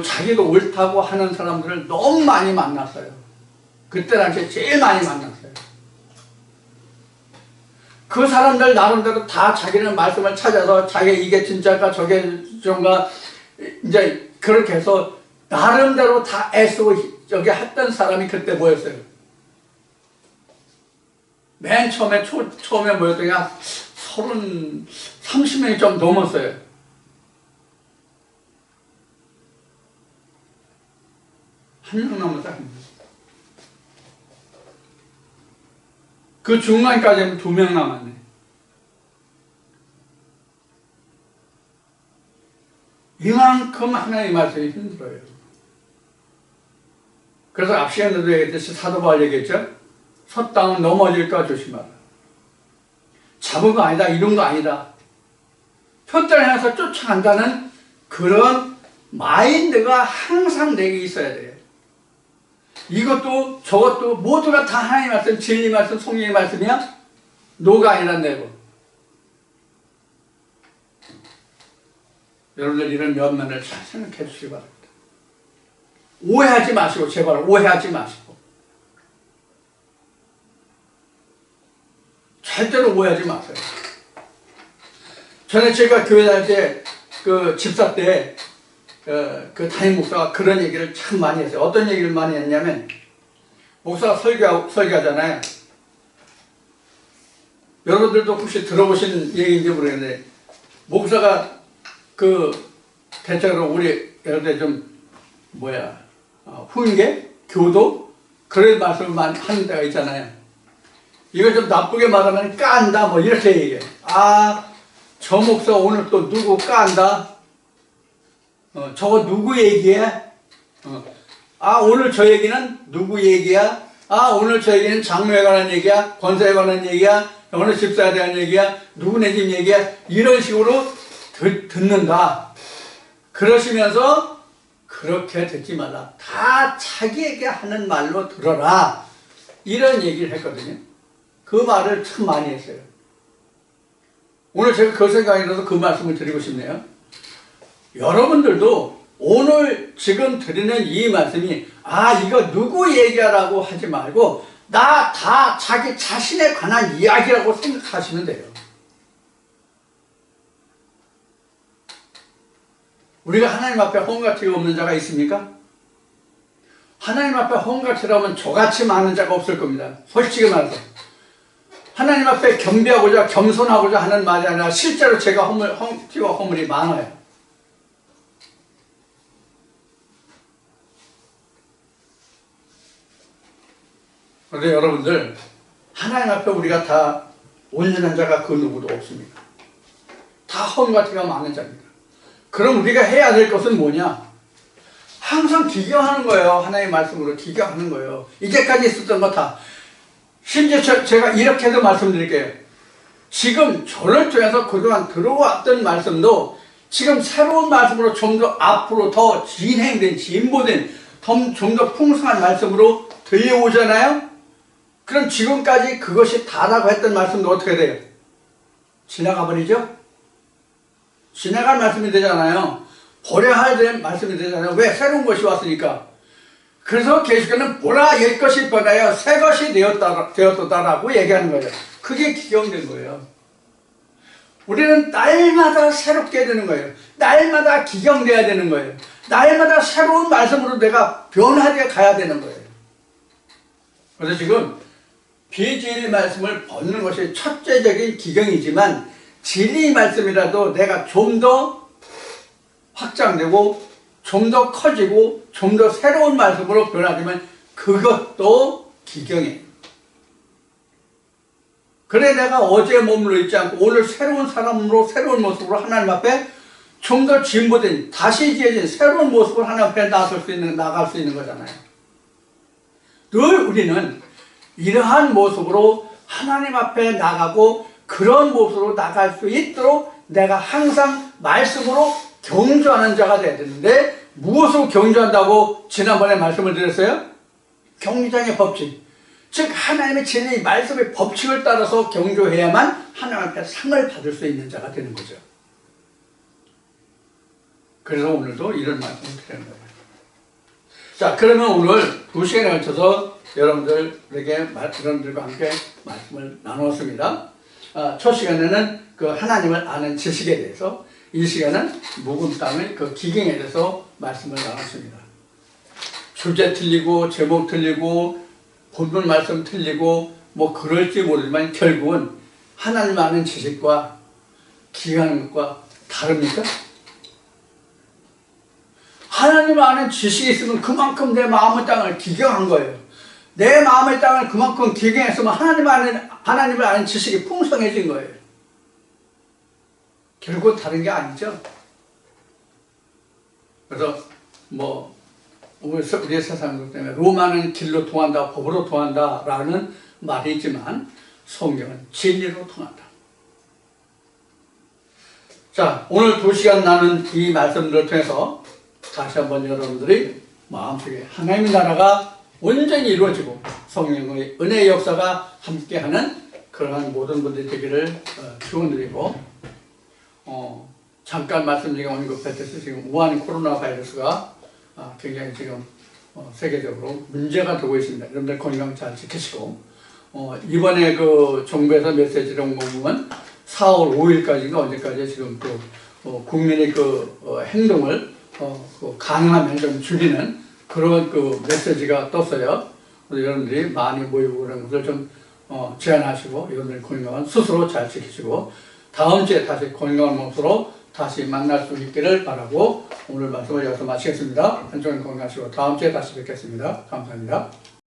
Speaker 1: 자기도 옳다고 하는 사람들을 너무 많이 만났어요. 그때 당시에 제일 많이 만났어요. 그 사람들 나름대로 다 자기는 말씀을 찾아서 자기 이게 진짜가 저게 좀가 이제 그렇게 해서 나름대로 다 애쓰고 여기 했던 사람이 그때 뭐였어요? 맨 처음에 모였던 게 한 30명이 좀 넘었어요. 한 명 남았다. 그 중간까지는 2명 남았네. 이만큼 하나님의 말씀이 힘들어요. 그래서 앞 시간에도 얘기했듯이 사도 바울 얘기했죠? 섰다면 넘어질까 조심하라. 잡은 거 아니다, 이런 거 아니다. 표대를 향해서 쫓아간다는 그런 마인드가 항상 내게 있어야 돼요. 이것도 저것도 모두가 다 하나님의 말씀, 진리 말씀, 성령의 말씀이야? 노가 아니란 내고. 여러분들 이런 면면을 잘 생각해 주시기 바랍니다. 오해하지 마시고, 제발 오해하지 마시고. 절대로 오해하지 마세요. 전에 제가 교회 다닐 때, 집사 때, 그 담임 목사가 그런 얘기를 참 많이 했어요. 어떤 얘기를 많이 했냐면, 목사가 설교하잖아요. 여러분들도 혹시 들어보신 얘기인지 모르겠는데, 목사가 대체로 우리 여러분들 훈계? 교도? 그런 말씀을 많이 하는 데가 있잖아요. 이걸 좀 나쁘게 말하면 깐다, 뭐 이렇게 얘기해. 저 목사 오늘 또 누구 깐다? 저거 누구 얘기해? 오늘 저 얘기는 누구 얘기야? 오늘 저 얘기는 장로에 관한 얘기야? 권사에 관한 얘기야? 어느 집사에 대한 얘기야? 누구네 집 얘기야? 이런 식으로 듣는다. 그러시면서 그렇게 듣지 말라. 다 자기에게 하는 말로 들어라. 이런 얘기를 했거든요. 그 말을 참 많이 했어요. 오늘 제가 그 생각이 들어서 그 말씀을 드리고 싶네요. 여러분들도 오늘 지금 드리는 이 말씀이 이거 누구 얘기하라고 하지 말고 다 자기 자신에 관한 이야기라고 생각하시면 돼요. 우리가 하나님 앞에 헝가티가 없는 자가 있습니까? 하나님 앞에 헝가티라면 저같이 많은 자가 없을 겁니다. 솔직히 말해서. 하나님 앞에 겸비하고자 겸손하고자 하는 말이 아니라 실제로 제가 헝티와 허물이 많아요. 그런데 여러분들, 하나님 앞에 우리가 다 온전한 자가 그 누구도 없습니다. 다 허물과 티가 많은 자입니다. 그럼 우리가 해야 될 것은 뭐냐? 항상 기경하는 거예요. 하나님의 말씀으로 기경하는 거예요. 이제까지 있었던 거 다. 심지어 제가 이렇게도 말씀드릴게요. 지금 저를 통해서 그동안 들어왔던 말씀도 지금 새로운 말씀으로 좀 더 앞으로 더 진행된, 진보된, 좀 더 풍성한 말씀으로 들려오잖아요? 그럼 지금까지 그것이 다라고 했던 말씀도 어떻게 돼요? 지나가 버리죠? 지나갈 말씀이 되잖아요. 버려야 될 말씀이 되잖아요. 왜? 새로운 것이 왔으니까. 그래서 계시록에는 보라 옛 것이 변하여 새 것이 되었다라고 얘기하는 거예요. 그게 기경된 거예요. 우리는 날마다 새롭게 되는 거예요. 날마다 기경돼야 되는 거예요. 날마다 새로운 말씀으로 내가 변화되어 가야 되는 거예요. 그래서 지금 비진리 말씀을 벗는 것이 첫째적인 기경이지만 진리 말씀이라도 내가 좀 더 확장되고 좀 더 커지고 좀 더 새로운 말씀으로 변화되면 그것도 기경이에요. 그래 내가 어제 머물러 있지 않고 오늘 새로운 사람으로 새로운 모습으로 하나님 앞에 좀 더 진보된 다시 지어진 새로운 모습으로 하나님 앞에 나갈 수 있는 거잖아요. 늘 우리는 이러한 모습으로 하나님 앞에 나가고 그런 모습으로 나갈 수 있도록 내가 항상 말씀으로 경주하는 자가 돼야 되는데 무엇으로 경주한다고 지난번에 말씀을 드렸어요? 경주장의 법칙. 즉 하나님의 진리 말씀의 법칙을 따라서 경주해야만 하나님 앞에 상을 받을 수 있는 자가 되는 거죠. 그래서 오늘도 이런 말씀을 드리는 거예요. 자, 그러면 오늘 2시간에 걸쳐서 여러분들과 함께 말씀을 나누었습니다. 첫 시간에는 그 하나님을 아는 지식에 대해서, 이 시간은 묵은 땅의 그 기경에 대해서 말씀을 나눴습니다. 주제 틀리고 제목 틀리고 본문 말씀 틀리고 뭐 그럴지 모르지만 결국은 하나님 아는 지식과 기경하는 것과 다릅니까? 하나님 아는 지식이 있으면 그만큼 내 마음의 땅을 기경한 거예요. 내 마음의 땅을 그만큼 기경했으면 하나님을 아는 지식이 풍성해진 거예요. 결국 다른 게 아니죠. 그래서 우리 세상 때문에 로마는 길로 통한다, 법으로 통한다 라는 말이 있지만 성경은 진리로 통한다. 자, 오늘 2시간 나눈 이 말씀들을 통해서 다시 한번 여러분들이 마음속에 하나님의 나라가 온전히 이루어지고 성령의 은혜의 역사가 함께하는 그러한 모든 분들이 되기를 축원드리고, 잠깐 말씀 중에 언급했듯이 지금 우한 코로나 바이러스가 굉장히 지금 세계적으로 문제가 되고 있습니다. 여러분들 건강 잘 지키시고, 이번에 그 정부에서 메시지를 온 거 보면 4월 5일까지인가 언제까지 지금 또 국민의 그 행동을 가능하면 좀 줄이는 그런 그 메시지가 떴어요. 그래서 여러분들이 많이 모이고 그런 것을 좀 제한하시고 여러분들 건강은 스스로 잘 지키시고 다음 주에 다시 건강한 모습으로 다시 만날 수 있기를 바라고 오늘 말씀을 여기서 마치겠습니다. 한쪽은 건강하시고 다음 주에 다시 뵙겠습니다. 감사합니다.